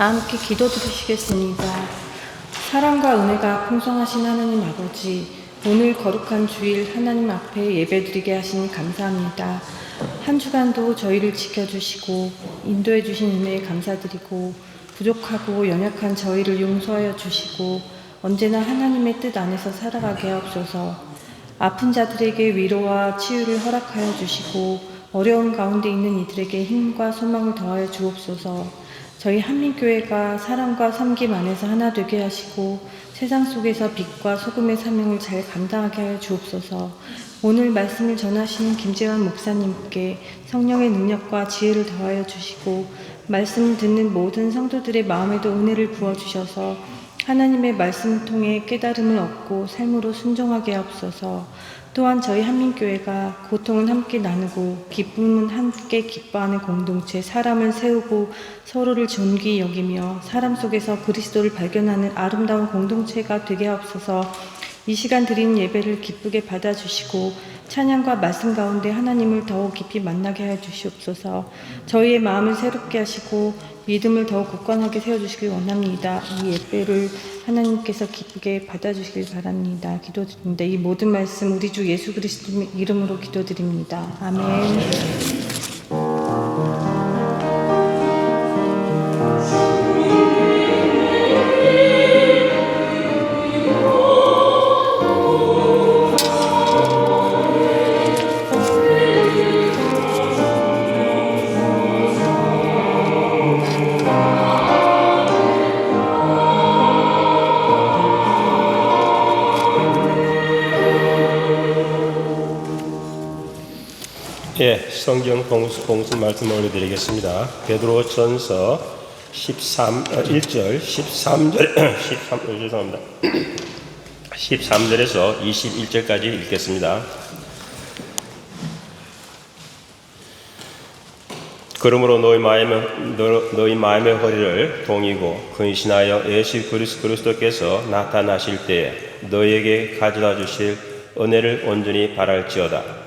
다 함께 기도드리시겠습니다. 사랑과 은혜가 풍성하신 하나님 아버지, 오늘 거룩한 주일 하나님 앞에 예배드리게 하시니 감사합니다. 한 주간도 저희를 지켜주시고 인도해 주신 은혜에 감사드리고, 부족하고 연약한 저희를 용서하여 주시고 언제나 하나님의 뜻 안에서 살아가게 하옵소서. 아픈 자들에게 위로와 치유를 허락하여 주시고 어려운 가운데 있는 이들에게 힘과 소망을 더하여 주옵소서. 저희 한민교회가 사랑과 섬김 안에서 하나 되게 하시고 세상 속에서 빛과 소금의 사명을 잘 감당하게 하여 주옵소서. 오늘 말씀을 전하시는 김재환 목사님께 성령의 능력과 지혜를 더하여 주시고 말씀을 듣는 모든 성도들의 마음에도 은혜를 부어주셔서 하나님의 말씀을 통해 깨달음을 얻고 삶으로 순종하게 하옵소서. 또한 저희 한민교회가 고통은 함께 나누고 기쁨은 함께 기뻐하는 공동체, 사람을 세우고 서로를 존귀히 여기며 사람 속에서 그리스도를 발견하는 아름다운 공동체가 되게 하옵소서. 이 시간 드리는 예배를 기쁘게 받아주시고 찬양과 말씀 가운데 하나님을 더욱 깊이 만나게 하여 주시옵소서. 저희의 마음을 새롭게 하시고 믿음을 더욱 굳건하게 세워주시길 원합니다. 이 예배를 하나님께서 기쁘게 받아주시길 바랍니다. 기도드립니다. 이 모든 말씀 우리 주 예수 그리스도 이름으로 기도드립니다. 아멘. 성경 공수 말씀 올려드리겠습니다. 베드로전서 13절에서 21절까지 읽겠습니다. 그러므로 너희 마음의 허리를 동이고 근신하여 예수 그리스도께서 나타나실 때에 너희에게 가져다 주실 은혜를 온전히 바랄지어다.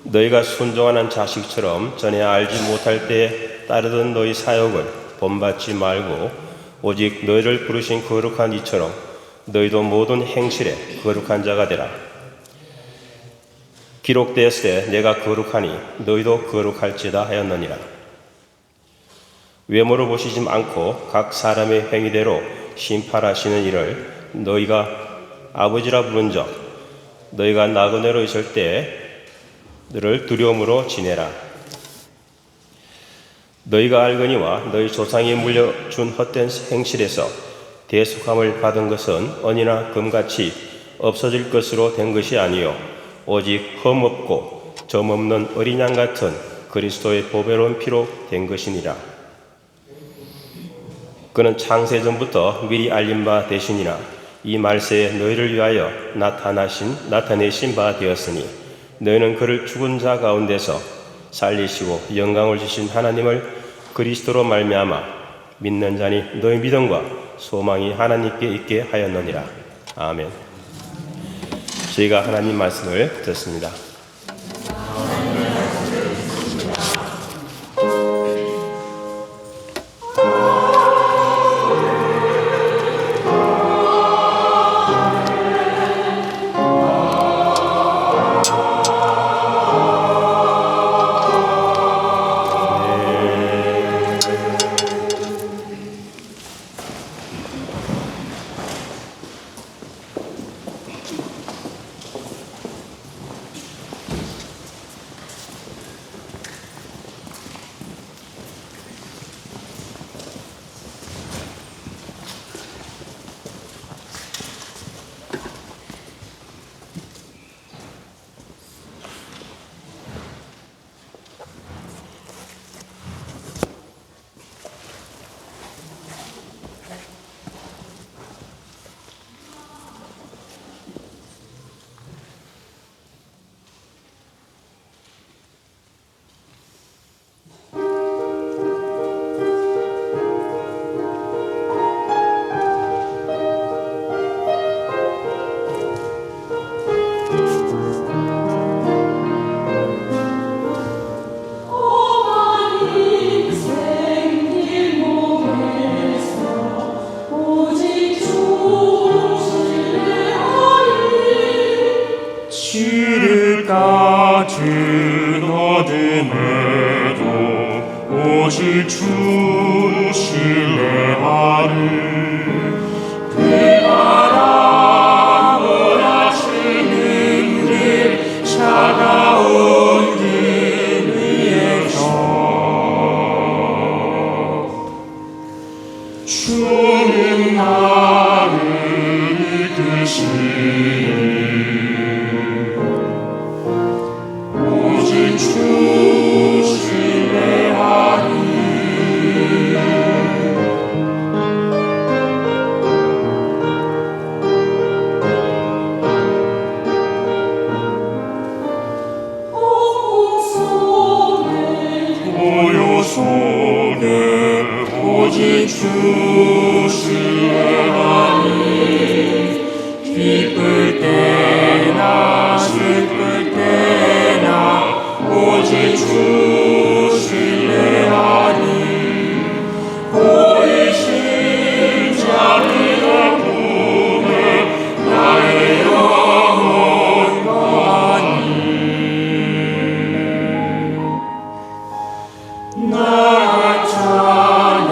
너희가 순종하는 자식처럼 전에 알지 못할 때에 따르던 너희 사역을 본받지 말고 오직 너희를 부르신 거룩한 이처럼 너희도 모든 행실에 거룩한 자가 되라. 기록되었을 때 내가 거룩하니 너희도 거룩할지다 하였느니라. 외모를 보시지 않고 각 사람의 행위대로 심판하시는 이를 너희가 아버지라 부른 적 너희가 나그네로 있을 때 너를 두려움으로 지내라. 너희가 알거니와 너희 조상이 물려준 헛된 행실에서 대속함을 받은 것은 은이나 금같이 없어질 것으로 된 것이 아니요 오직 흠없고 점없는 어린 양 같은 그리스도의 보배로운 피로 된 것이니라. 그는 창세전부터 미리 알린 바 되시니라. 이 말세에 너희를 위하여 나타내신 바 되었으니 너희는 그를 죽은 자 가운데서 살리시고 영광을 주신 하나님을 그리스도로 말미암아 믿는 자니 너희 믿음과 소망이 하나님께 있게 하였느니라. 아멘. 저희가 하나님 말씀을 듣습니다. 때까지 얻음에도 오직 주를 신뢰하리. 그 바람 몰아치는 길 차가운 길 위에서 주는 나를 이끄시니 오직 주 신뢰하리. 고요 속에 오직 주 신뢰하리. 기쁠 때나 슬플 때나 오직 주 신뢰하리. 보이신 자비의 품에 나의 영혼 거하니. 나의 찬양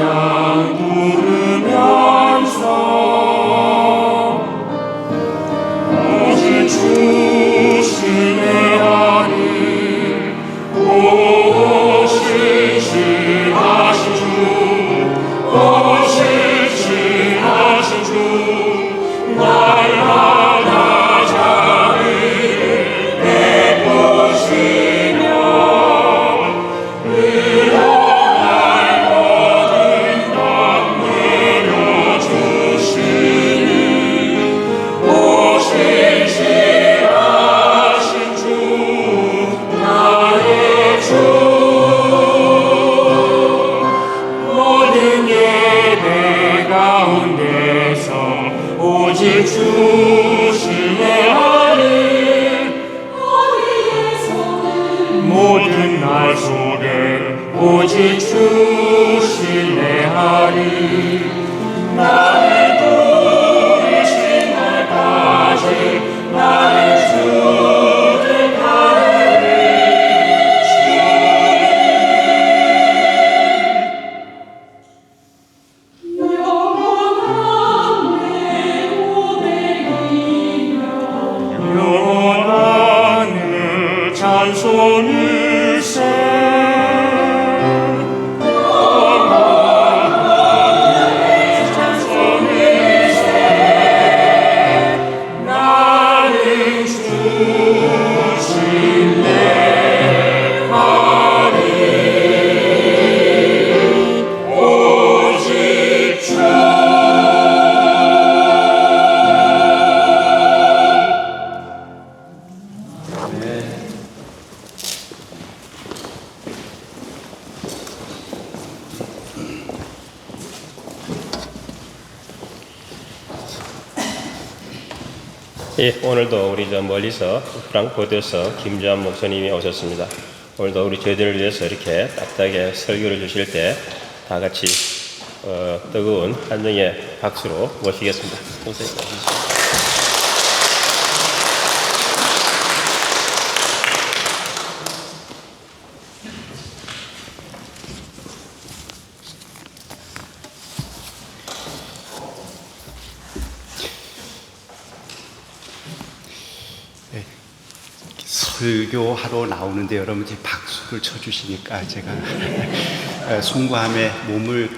부르면서 오직 주 신뢰하리. 오 신실하신 주, 오 신실하신 주, 나의 하나 자비를 베푸시며 의로운 모든 것 내려주시니. 오 신실하신 주, 나의 주. 모든 예배 가운데서 오직 주 신뢰하리. 모든 날 속에 오직 주 신뢰하리. 나의 부르신 날까지 나의 주를 따르리. 영원한 내 찬송일세. 나는 주 신뢰하리. 오직 주. 예, 오늘도 우리 저 멀리서 프랑크푸르트에서 김주환 목사님이 오셨습니다. 오늘도 우리 저희들을 위해서 이렇게 따뜻하게 설교를 주실 때 다 같이 뜨거운 한정의 박수로 모시겠습니다. 선생님. 설교하러 나오는데 여러분들이 박수를 쳐주시니까 제가 송구함에 몸을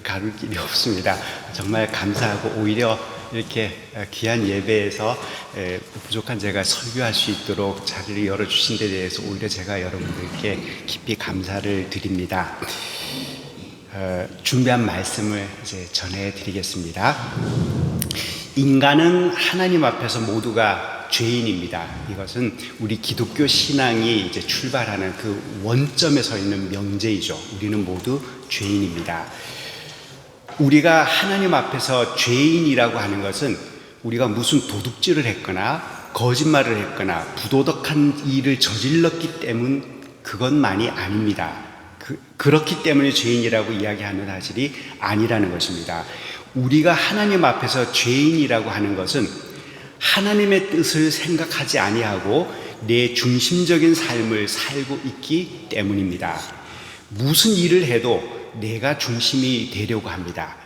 가를 길이 없습니다. 정말 감사하고 오히려 이렇게 귀한 예배에서 부족한 제가 설교할 수 있도록 자리를 열어주신 데 대해서 오히려 제가 여러분들께 깊이 감사를 드립니다. 준비한 말씀을 이제 전해드리겠습니다. 인간은 하나님 앞에서 모두가 죄인입니다. 이것은 우리 기독교 신앙이 이제 출발하는 그 원점에 서 있는 명제이죠. 우리는 모두 죄인입니다. 우리가 하나님 앞에서 죄인이라고 하는 것은 우리가 무슨 도둑질을 했거나 거짓말을 했거나 부도덕한 일을 저질렀기 때문 그것만이 아닙니다. 그렇기 때문에 죄인이라고 이야기하는 사실이 아니라는 것입니다. 우리가 하나님 앞에서 죄인이라고 하는 것은 하나님의 뜻을 생각하지 아니하고 내 중심적인 삶을 살고 있기 때문입니다. 무슨 일을 해도 내가 중심이 되려고 합니다.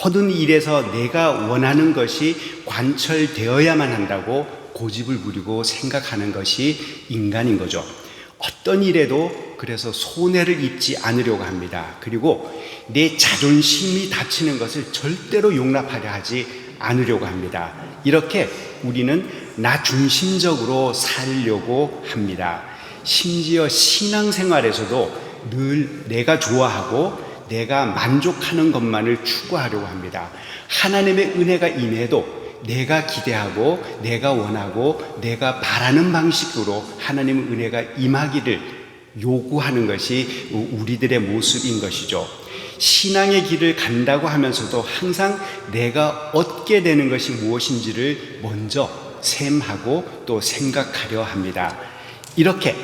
모든 일에서 내가 원하는 것이 관철되어야만 한다고 고집을 부리고 생각하는 것이 인간인 거죠. 어떤 일에도 그래서 손해를 입지 않으려고 합니다. 그리고 내 자존심이 다치는 것을 절대로 용납하려 하지 않으려고 합니다. 이렇게 우리는 나 중심적으로 살려고 합니다. 심지어 신앙생활에서도 늘 내가 좋아하고 내가 만족하는 것만을 추구하려고 합니다. 하나님의 은혜가 임해도 내가 기대하고 내가 원하고 내가 바라는 방식으로 하나님의 은혜가 임하기를 요구하는 것이 우리들의 모습인 것이죠. 신앙의 길을 간다고 하면서도 항상 내가 얻게 되는 것이 무엇인지를 먼저 셈하고 또 생각하려 합니다. 이렇게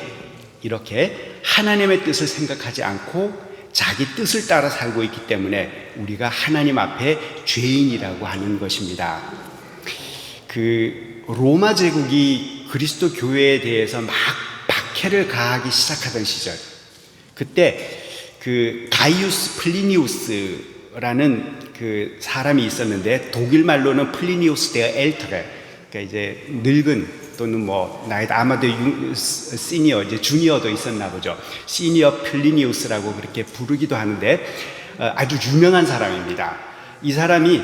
하나님의 뜻을 생각하지 않고 자기 뜻을 따라 살고 있기 때문에 우리가 하나님 앞에 죄인이라고 하는 것입니다. 로마 제국이 그리스도 교회에 대해서 막 박해를 가하기 시작하던 시절, 그때 가이우스 플리니우스라는 사람이 있었는데, 독일 말로는 플리니우스 데어 엘터레, 그러니까 이제 늙은 또는 나이도 아마도 시니어, 이제 주니어도 있었나 보죠. 시니어 플리니우스라고 그렇게 부르기도 하는데 아주 유명한 사람입니다. 이 사람이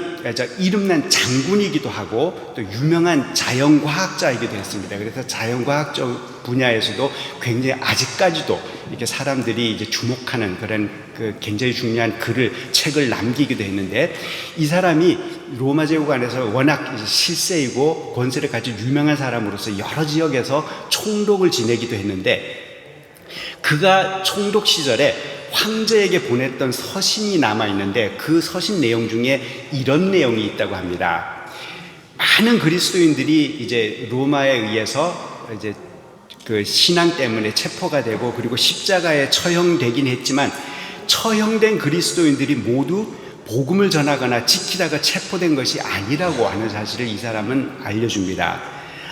이름난 장군이기도 하고 또 유명한 자연과학자이기도 했습니다. 그래서 자연과학적 분야에서도 굉장히 아직까지도 이렇게 사람들이 이제 주목하는 그런 굉장히 중요한 책을 남기기도 했는데, 이 사람이 로마 제국 안에서 워낙 실세이고 권세를 가진 유명한 사람으로서 여러 지역에서 총독을 지내기도 했는데, 그가 총독 시절에 황제에게 보냈던 서신이 남아있는데 그 서신 내용 중에 이런 내용이 있다고 합니다. 많은 그리스도인들이 이제 로마에 의해서 이제 신앙 때문에 체포가 되고 그리고 십자가에 처형되긴 했지만, 처형된 그리스도인들이 모두 복음을 전하거나 지키다가 체포된 것이 아니라고 하는 사실을 이 사람은 알려줍니다.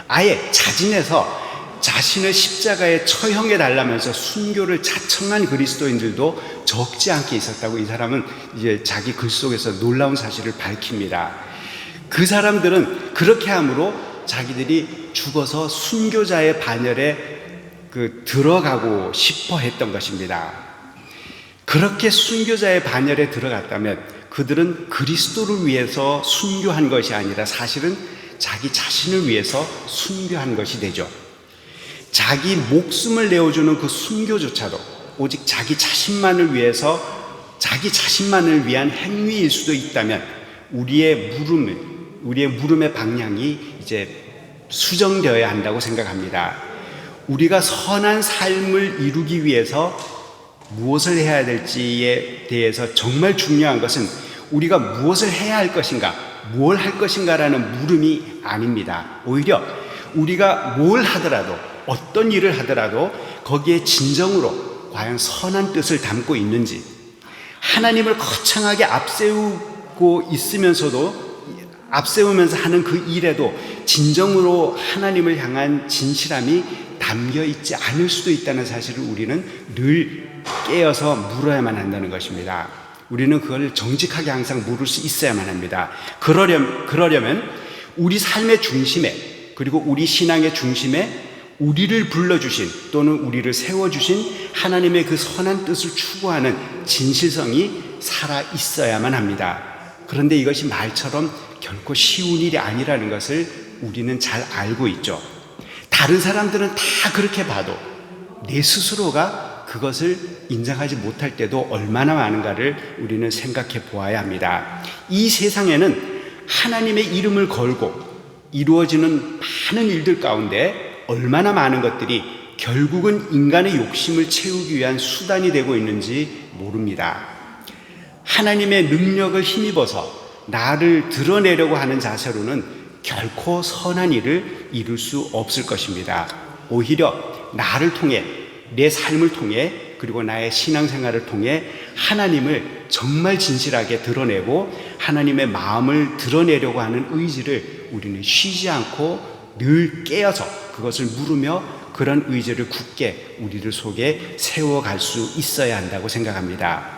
아예 자진해서 자신을 십자가에 처형해 달라면서 순교를 자청한 그리스도인들도 적지 않게 있었다고 이 사람은 이제 자기 글 속에서 놀라운 사실을 밝힙니다. 그 사람들은 그렇게 함으로 자기들이 죽어서 순교자의 반열에 들어가고 싶어 했던 것입니다. 그렇게 순교자의 반열에 들어갔다면 그들은 그리스도를 위해서 순교한 것이 아니라 사실은 자기 자신을 위해서 순교한 것이 되죠. 자기 목숨을 내어주는 그 순교조차도 오직 자기 자신만을 위해서, 자기 자신만을 위한 행위일 수도 있다면 우리의 물음의 방향이 이제 수정되어야 한다고 생각합니다. 우리가 선한 삶을 이루기 위해서 무엇을 해야 될지에 대해서 정말 중요한 것은 우리가 무엇을 해야 할 것인가, 뭘 할 것인가라는 물음이 아닙니다. 오히려 우리가 뭘 하더라도, 어떤 일을 하더라도 거기에 진정으로 과연 선한 뜻을 담고 있는지, 하나님을 거창하게 앞세우면서 하는 그 일에도 진정으로 하나님을 향한 진실함이 담겨 있지 않을 수도 있다는 사실을 우리는 늘 깨어서 물어야만 한다는 것입니다. 우리는 그걸 정직하게 항상 물을 수 있어야만 합니다. 그러려면 우리 삶의 중심에, 그리고 우리 신앙의 중심에 우리를 불러주신 또는 우리를 세워주신 하나님의 그 선한 뜻을 추구하는 진실성이 살아 있어야만 합니다. 그런데 이것이 말처럼 결코 쉬운 일이 아니라는 것을 우리는 잘 알고 있죠. 다른 사람들은 다 그렇게 봐도 내 스스로가 그것을 인정하지 못할 때도 얼마나 많은가를 우리는 생각해 보아야 합니다. 이 세상에는 하나님의 이름을 걸고 이루어지는 많은 일들 가운데 얼마나 많은 것들이 결국은 인간의 욕심을 채우기 위한 수단이 되고 있는지 모릅니다. 하나님의 능력을 힘입어서 나를 드러내려고 하는 자세로는 결코 선한 일을 이룰 수 없을 것입니다. 오히려 나를 통해, 내 삶을 통해, 그리고 나의 신앙생활을 통해 하나님을 정말 진실하게 드러내고 하나님의 마음을 드러내려고 하는 의지를 우리는 쉬지 않고 늘 깨어서 그것을 물으며 그런 의지를 굳게 우리들 속에 세워갈 수 있어야 한다고 생각합니다.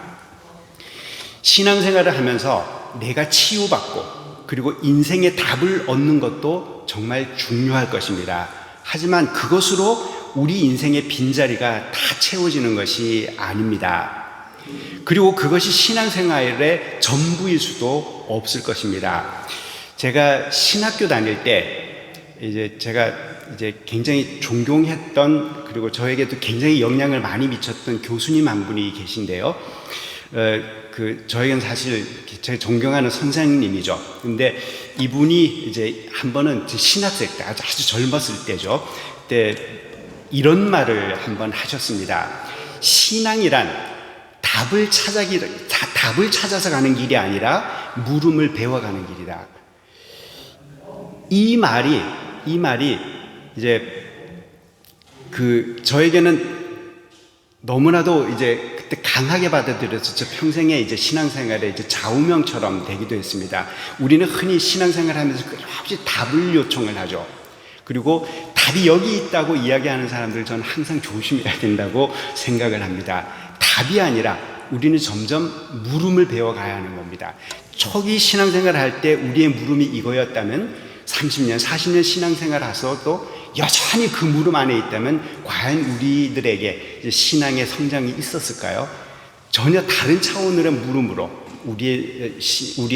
신앙생활을 하면서 내가 치유받고 그리고 인생의 답을 얻는 것도 정말 중요할 것입니다. 하지만 그것으로 우리 인생의 빈자리가 다 채워지는 것이 아닙니다. 그리고 그것이 신앙생활의 전부일 수도 없을 것입니다. 제가 신학교 다닐 때 제가 굉장히 존경했던, 그리고 저에게도 굉장히 영향을 많이 미쳤던 교수님 한 분이 계신데요. 저에겐 사실 제가 존경하는 선생님이죠. 근데 이분이 한 번은 신학생 때, 아주 젊었을 때죠. 그때 이런 말을 한번 하셨습니다. 신앙이란 답을 찾아서 가는 길이 아니라 물음을 배워가는 길이다. 이 말이 저에게는 너무나도 그때 강하게 받아들여서 저 평생의 신앙생활의 좌우명처럼 되기도 했습니다. 우리는 흔히 신앙생활 하면서 끊임없이 답을 요청을 하죠. 그리고 답이 여기 있다고 이야기하는 사람들 저는 항상 조심해야 된다고 생각을 합니다. 답이 아니라 우리는 점점 물음을 배워가야 하는 겁니다. 초기 신앙생활을 할 때 우리의 물음이 이거였다면 30년, 40년 신앙생활을 하서도 여전히 그 물음 안에 있다면 과연 우리들에게 신앙의 성장이 있었을까요? 전혀 다른 차원의 물음으로 우리의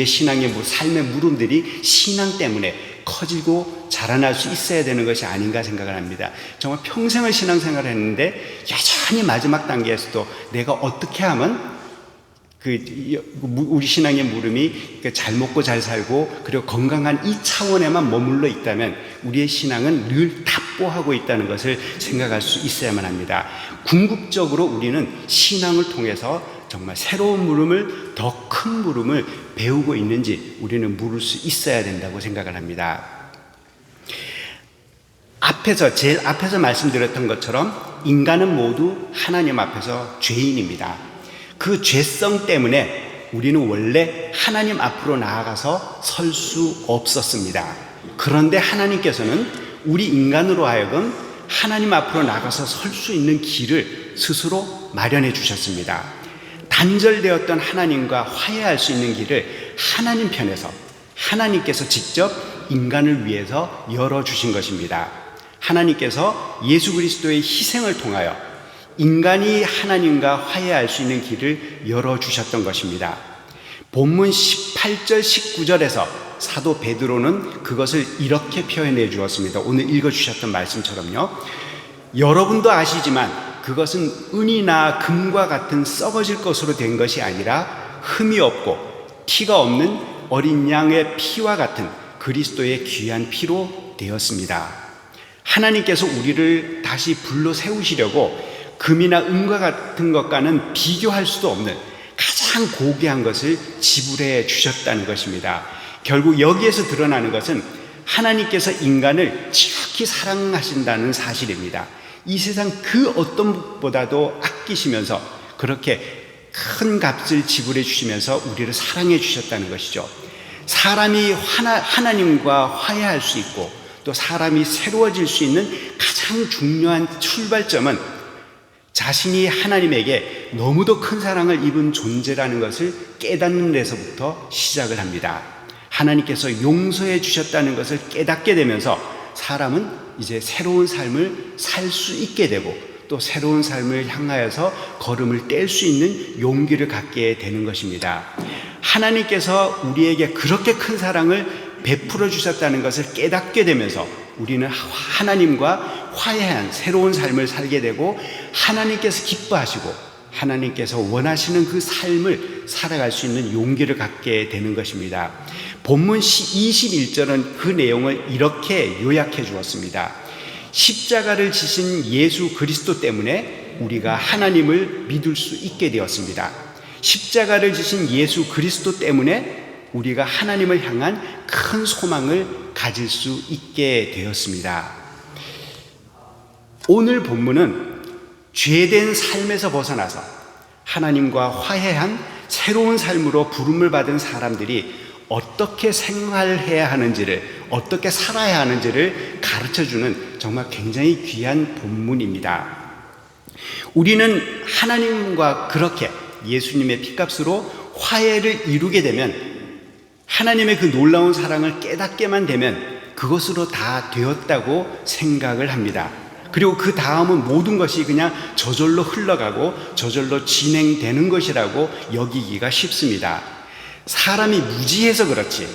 신앙의 삶의 물음들이 신앙 때문에 커지고 자라날 수 있어야 되는 것이 아닌가 생각을 합니다. 정말 평생을 신앙생활을 했는데 여전히 마지막 단계에서도 내가 어떻게 하면 우리 신앙의 물음이 잘 먹고 잘 살고 그리고 건강한 이 차원에만 머물러 있다면 우리의 신앙은 늘 답보하고 있다는 것을 생각할 수 있어야만 합니다. 궁극적으로 우리는 신앙을 통해서 정말 새로운 물음을, 더 큰 물음을 배우고 있는지 우리는 물을 수 있어야 된다고 생각을 합니다. 제일 앞에서 말씀드렸던 것처럼 인간은 모두 하나님 앞에서 죄인입니다. 그 죄성 때문에 우리는 원래 하나님 앞으로 나아가서 설 수 없었습니다. 그런데 하나님께서는 우리 인간으로 하여금 하나님 앞으로 나가서 설 수 있는 길을 스스로 마련해 주셨습니다. 단절되었던 하나님과 화해할 수 있는 길을 하나님 편에서 하나님께서 직접 인간을 위해서 열어주신 것입니다. 하나님께서 예수 그리스도의 희생을 통하여 인간이 하나님과 화해할 수 있는 길을 열어주셨던 것입니다. 본문 18절 19절에서 사도 베드로는 그것을 이렇게 표현해 주었습니다. 오늘 읽어주셨던 말씀처럼요. 여러분도 아시지만 그것은 은이나 금과 같은 썩어질 것으로 된 것이 아니라 흠이 없고 티가 없는 어린 양의 피와 같은 그리스도의 귀한 피로 되었습니다. 하나님께서 우리를 다시 불러 세우시려고 금이나 은과 같은 것과는 비교할 수도 없는 가장 고귀한 것을 지불해 주셨다는 것입니다. 결국 여기에서 드러나는 것은 하나님께서 인간을 지극히 사랑하신다는 사실입니다. 이 세상 그 어떤 것보다도 아끼시면서 그렇게 큰 값을 지불해 주시면서 우리를 사랑해 주셨다는 것이죠. 사람이 하나님과 화해할 수 있고 또 사람이 새로워질 수 있는 가장 중요한 출발점은 자신이 하나님에게 너무도 큰 사랑을 입은 존재라는 것을 깨닫는 데서부터 시작을 합니다. 하나님께서 용서해 주셨다는 것을 깨닫게 되면서 사람은 이제 새로운 삶을 살 수 있게 되고 또 새로운 삶을 향하여서 걸음을 뗄 수 있는 용기를 갖게 되는 것입니다. 하나님께서 우리에게 그렇게 큰 사랑을 베풀어 주셨다는 것을 깨닫게 되면서 우리는 하나님과 화해한 새로운 삶을 살게 되고 하나님께서 기뻐하시고 하나님께서 원하시는 그 삶을 살아갈 수 있는 용기를 갖게 되는 것입니다. 본문 21절은 그 내용을 이렇게 요약해 주었습니다. 십자가를 지신 예수 그리스도 때문에 우리가 하나님을 믿을 수 있게 되었습니다. 십자가를 지신 예수 그리스도 때문에 우리가 하나님을 향한 큰 소망을 가질 수 있게 되었습니다. 오늘 본문은 죄된 삶에서 벗어나서 하나님과 화해한 새로운 삶으로 부름을 받은 사람들이 어떻게 생활해야 하는지를 어떻게 살아야 하는지를 가르쳐주는 정말 굉장히 귀한 본문입니다. 우리는 하나님과 그렇게 예수님의 피값으로 화해를 이루게 되면, 하나님의 그 놀라운 사랑을 깨닫게만 되면 그것으로 다 되었다고 생각을 합니다. 그리고 그 다음은 모든 것이 그냥 저절로 흘러가고 저절로 진행되는 것이라고 여기기가 쉽습니다. 사람이 무지해서 그렇지,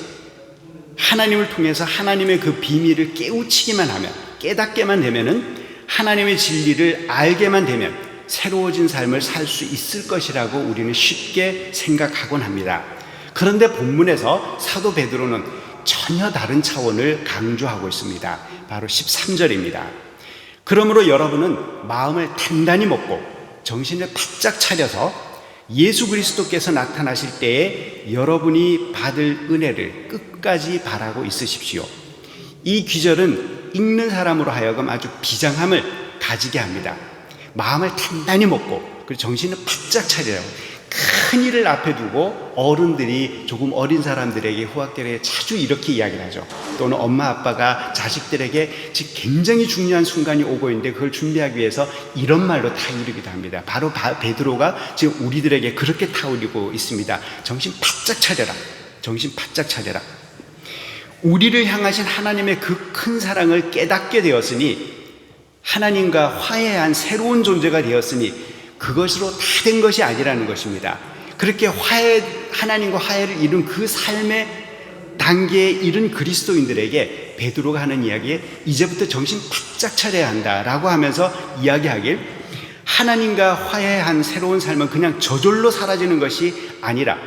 하나님을 통해서 하나님의 그 비밀을 깨우치기만 하면, 깨닫게만 되면은, 하나님의 진리를 알게만 되면 새로워진 삶을 살 수 있을 것이라고 우리는 쉽게 생각하곤 합니다. 그런데 본문에서 사도 베드로는 전혀 다른 차원을 강조하고 있습니다. 바로 13절입니다. 그러므로 여러분은 마음을 단단히 먹고 정신을 바짝 차려서 예수 그리스도께서 나타나실 때에 여러분이 받을 은혜를 끝까지 바라고 있으십시오. 이 귀절은 읽는 사람으로 하여금 아주 비장함을 가지게 합니다. 마음을 단단히 먹고 그리고 정신을 바짝 차려요. 큰 일을 앞에 두고 어른들이 조금 어린 사람들에게, 후학들에게 자주 이렇게 이야기를 하죠. 또는 엄마 아빠가 자식들에게 지금 굉장히 중요한 순간이 오고 있는데 그걸 준비하기 위해서 이런 말로 타이르기도 합니다. 바로 베드로가 지금 우리들에게 그렇게 타이르고 있습니다. 정신 바짝 차려라. 정신 바짝 차려라. 우리를 향하신 하나님의 그 큰 사랑을 깨닫게 되었으니, 하나님과 화해한 새로운 존재가 되었으니 그것으로 다 된 것이 아니라는 것입니다. 그렇게 하나님과 화해를 이룬 그 삶의 단계에 이른 그리스도인들에게 베드로가 하는 이야기에 이제부터 정신 바짝 차려야 한다라고 하면서 이야기하길, 하나님과 화해한 새로운 삶은 그냥 저절로 사라지는 것이 아니라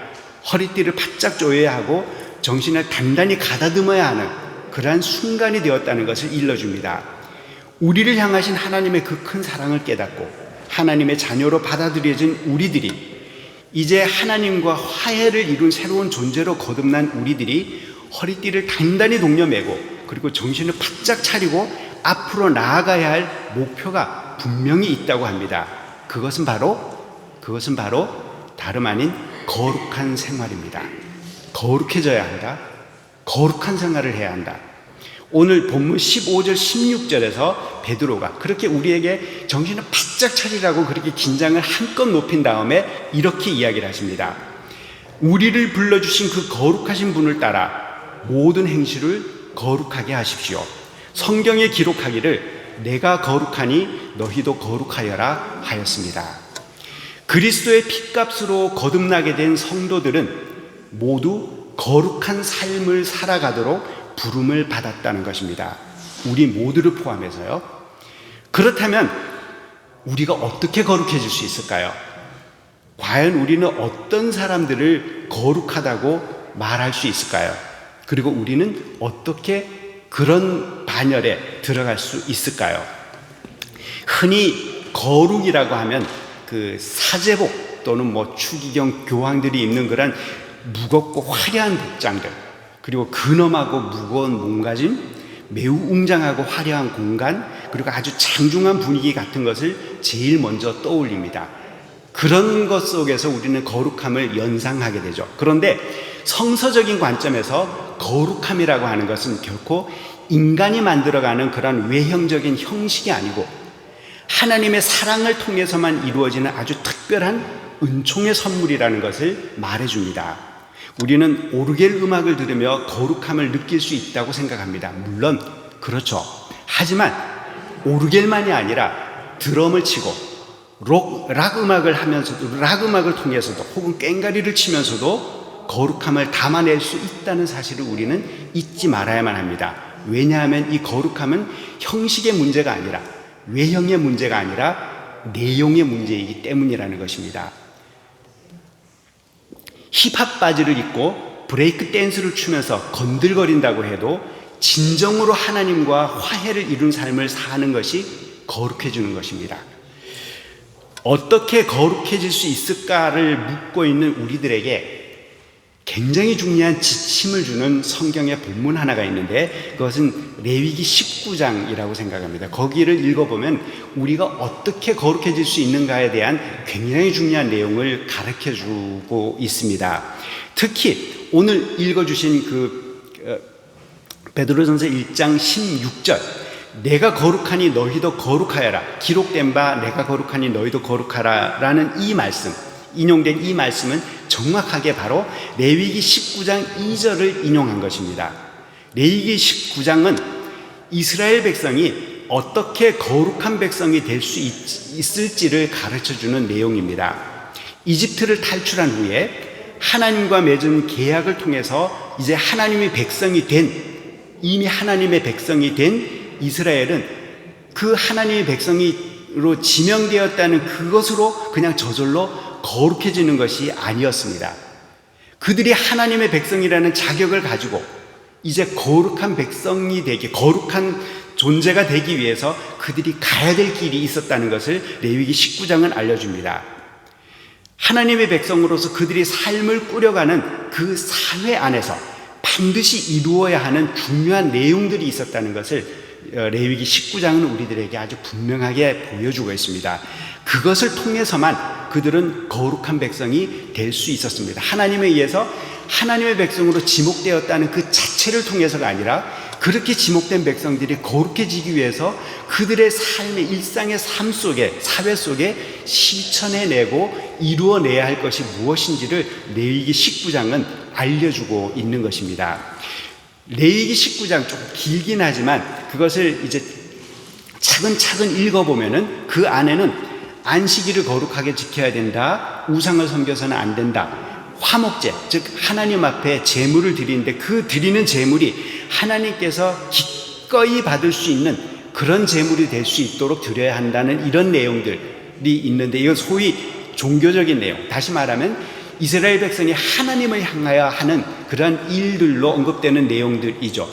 허리띠를 바짝 조여야 하고 정신을 단단히 가다듬어야 하는 그러한 순간이 되었다는 것을 일러줍니다. 우리를 향하신 하나님의 그 큰 사랑을 깨닫고 하나님의 자녀로 받아들여진 우리들이, 이제 하나님과 화해를 이룬 새로운 존재로 거듭난 우리들이 허리띠를 단단히 동여매고 그리고 정신을 바짝 차리고 앞으로 나아가야 할 목표가 분명히 있다고 합니다. 그것은 바로 다름 아닌 거룩한 생활입니다. 거룩해져야 한다. 거룩한 생활을 해야 한다. 오늘 본문 15절 16절에서 베드로가 그렇게 우리에게 정신을 바짝 차리라고 그렇게 긴장을 한껏 높인 다음에 이렇게 이야기를 하십니다. 우리를 불러주신 그 거룩하신 분을 따라 모든 행실을 거룩하게 하십시오. 성경에 기록하기를 내가 거룩하니 너희도 거룩하여라 하였습니다. 그리스도의 피값으로 거듭나게 된 성도들은 모두 거룩한 삶을 살아가도록 부름을 받았다는 것입니다. 우리 모두를 포함해서요. 그렇다면 우리가 어떻게 거룩해질 수 있을까요? 과연 우리는 어떤 사람들을 거룩하다고 말할 수 있을까요? 그리고 우리는 어떻게 그런 반열에 들어갈 수 있을까요? 흔히 거룩이라고 하면 그 사제복 또는 추기경 교황들이 입는 그런 무겁고 화려한 복장들, 그리고 근엄하고 무거운 몸가짐, 매우 웅장하고 화려한 공간, 그리고 아주 장중한 분위기 같은 것을 제일 먼저 떠올립니다. 그런 것 속에서 우리는 거룩함을 연상하게 되죠. 그런데 성서적인 관점에서 거룩함이라고 하는 것은 결코 인간이 만들어가는 그런 외형적인 형식이 아니고 하나님의 사랑을 통해서만 이루어지는 아주 특별한 은총의 선물이라는 것을 말해줍니다. 우리는 오르겔 음악을 들으며 거룩함을 느낄 수 있다고 생각합니다. 물론 그렇죠. 하지만 오르겔만이 아니라 드럼을 치고 락 음악을 하면서도, 락 음악을 통해서도 혹은 꽹과리를 치면서도 거룩함을 담아낼 수 있다는 사실을 우리는 잊지 말아야만 합니다. 왜냐하면 이 거룩함은 형식의 문제가 아니라, 외형의 문제가 아니라 내용의 문제이기 때문이라는 것입니다. 힙합 바지를 입고 브레이크 댄스를 추면서 건들거린다고 해도 진정으로 하나님과 화해를 이룬 삶을 사는 것이 거룩해지는 것입니다. 어떻게 거룩해질 수 있을까를 묻고 있는 우리들에게 굉장히 중요한 지침을 주는 성경의 본문 하나가 있는데, 그것은 레위기 19장이라고 생각합니다. 거기를 읽어보면 우리가 어떻게 거룩해질 수 있는가에 대한 굉장히 중요한 내용을 가르쳐주고 있습니다. 특히 오늘 읽어주신 베드로전서 1장 16절 내가 거룩하니 너희도 거룩하여라 기록된 바 내가 거룩하니 너희도 거룩하라 라는 이 말씀, 인용된 이 말씀은 정확하게 바로 레위기 19장 2절을 인용한 것입니다. 레위기 19장은 이스라엘 백성이 어떻게 거룩한 백성이 될 수 있을지를 가르쳐주는 내용입니다. 이집트를 탈출한 후에 하나님과 맺은 계약을 통해서 이제 하나님의 백성이 이미 하나님의 백성이 된 이스라엘은 그 하나님의 백성으로 지명되었다는 그것으로 그냥 저절로 거룩해지는 것이 아니었습니다. 그들이 하나님의 백성이라는 자격을 가지고 이제 거룩한 백성이 되기, 거룩한 존재가 되기 위해서 그들이 가야 될 길이 있었다는 것을 레위기 19장은 알려줍니다. 하나님의 백성으로서 그들이 삶을 꾸려가는 그 사회 안에서 반드시 이루어야 하는 중요한 내용들이 있었다는 것을 레위기 19장은 우리들에게 아주 분명하게 보여주고 있습니다. 그것을 통해서만 그들은 거룩한 백성이 될 수 있었습니다. 하나님에 의해서 하나님의 백성으로 지목되었다는 그 자체를 통해서가 아니라 그렇게 지목된 백성들이 거룩해지기 위해서 그들의 삶의 일상의 삶 속에, 사회 속에 실천해내고 이루어내야 할 것이 무엇인지를 레위기 19장은 알려주고 있는 것입니다. 레위기 19장 조금 길긴 하지만 그것을 이제 차근차근 읽어보면은 그 안에는 안식일을 거룩하게 지켜야 된다, 우상을 섬겨서는 안 된다, 화목제, 즉 하나님 앞에 제물을 드리는데 그 드리는 제물이 하나님께서 기꺼이 받을 수 있는 그런 제물이 될 수 있도록 드려야 한다는 이런 내용들이 있는데 이건 소위 종교적인 내용, 다시 말하면 이스라엘 백성이 하나님을 향하여 하는 그런 일들로 언급되는 내용들이죠.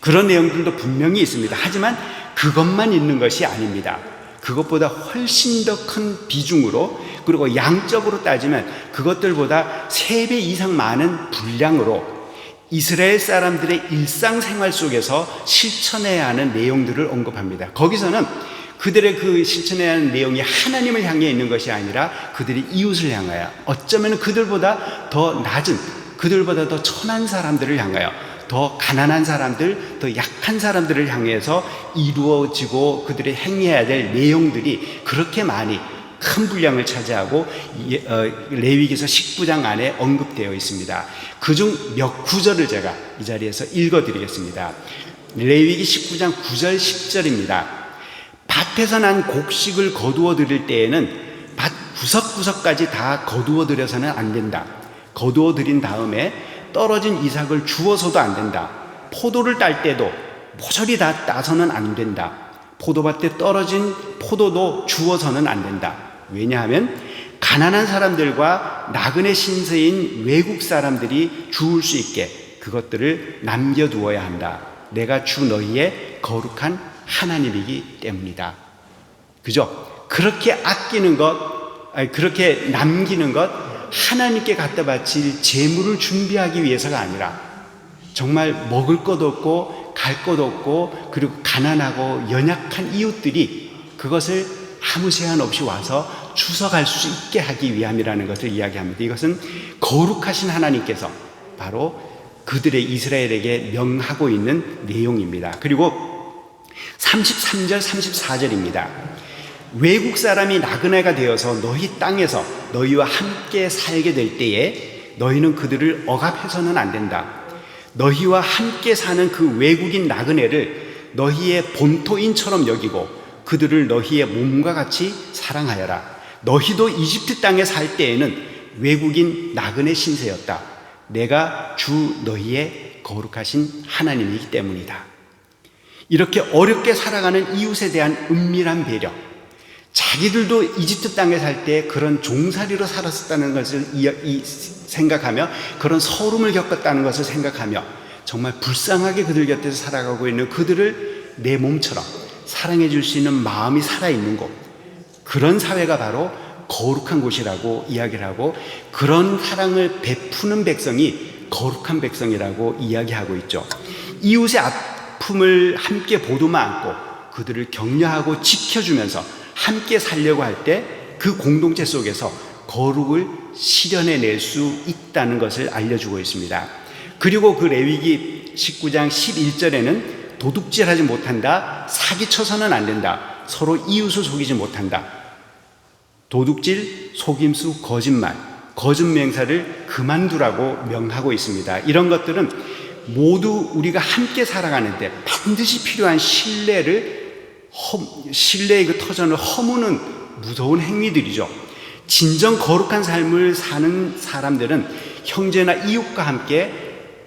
그런 내용들도 분명히 있습니다. 하지만 그것만 있는 것이 아닙니다. 그것보다 훨씬 더 큰 비중으로, 그리고 양적으로 따지면 그것들보다 3배 이상 많은 분량으로 이스라엘 사람들의 일상생활 속에서 실천해야 하는 내용들을 언급합니다. 거기서는 그들의 그 실천해야 하는 내용이 하나님을 향해 있는 것이 아니라 그들이 이웃을 향하여, 어쩌면 그들보다 더 낮은, 그들보다 더 천한 사람들을 향하여, 더 가난한 사람들, 더 약한 사람들을 향해서 이루어지고 그들이 행해야 될 내용들이 그렇게 많이 큰 분량을 차지하고 레위기서 19장 안에 언급되어 있습니다. 그중 몇 구절을 제가 이 자리에서 읽어드리겠습니다. 레위기 19장 9절 10절입니다. 밭에서 난 곡식을 거두어 드릴 때에는 밭 구석구석까지 다 거두어 드려서는 안 된다. 거두어 드린 다음에 떨어진 이삭을 주워서도 안 된다. 포도를 딸 때도 모조리 다 따서는 안 된다. 포도밭에 떨어진 포도도 주워서는 안 된다. 왜냐하면 가난한 사람들과 나그네 신세인 외국 사람들이 주울 수 있게 그것들을 남겨두어야 한다. 내가 주 너희의 거룩한 하나님이기 때문이다. 그죠? 그렇게 아끼는 것, 그렇게 남기는 것, 하나님께 갖다 바칠 제물을 준비하기 위해서가 아니라 정말 먹을 것 없고 갈 것 없고 그리고 가난하고 연약한 이웃들이 그것을 아무 제한 없이 와서 추석할 수 있게 하기 위함이라는 것을 이야기합니다. 이것은 거룩하신 하나님께서 바로 그들의 이스라엘에게 명하고 있는 내용입니다. 그리고 33절 34절입니다. 외국 사람이 나그네가 되어서 너희 땅에서 너희와 함께 살게 될 때에 너희는 그들을 억압해서는 안 된다. 너희와 함께 사는 그 외국인 나그네를 너희의 본토인처럼 여기고 그들을 너희의 몸과 같이 사랑하여라. 너희도 이집트 땅에 살 때에는 외국인 나그네 신세였다. 내가 주 너희의 거룩하신 하나님이기 때문이다. 이렇게 어렵게 살아가는 이웃에 대한 은밀한 배려, 자기들도 이집트 땅에 살 때 그런 종살이로 살았었다는 것을 생각하며 그런 서름을 겪었다는 것을 생각하며 정말 불쌍하게 그들 곁에서 살아가고 있는 그들을 내 몸처럼 사랑해 줄 수 있는 마음이 살아있는 곳, 그런 사회가 바로 거룩한 곳이라고 이야기를 하고 그런 사랑을 베푸는 백성이 거룩한 백성이라고 이야기하고 있죠. 이웃의 아픔을 함께 보도만 않고 그들을 격려하고 지켜주면서 함께 살려고 할 때 그 공동체 속에서 거룩을 실현해낼 수 있다는 것을 알려주고 있습니다. 그리고 그 레위기 19장 11절에는 도둑질하지 못한다, 사기쳐서는 안 된다, 서로 이웃을 속이지 못한다, 도둑질, 속임수, 거짓말, 거짓 맹세를 그만두라고 명하고 있습니다. 이런 것들은 모두 우리가 함께 살아가는데 반드시 필요한 신뢰의 그 터전을 허무는 무서운 행위들이죠. 진정 거룩한 삶을 사는 사람들은 형제나 이웃과 함께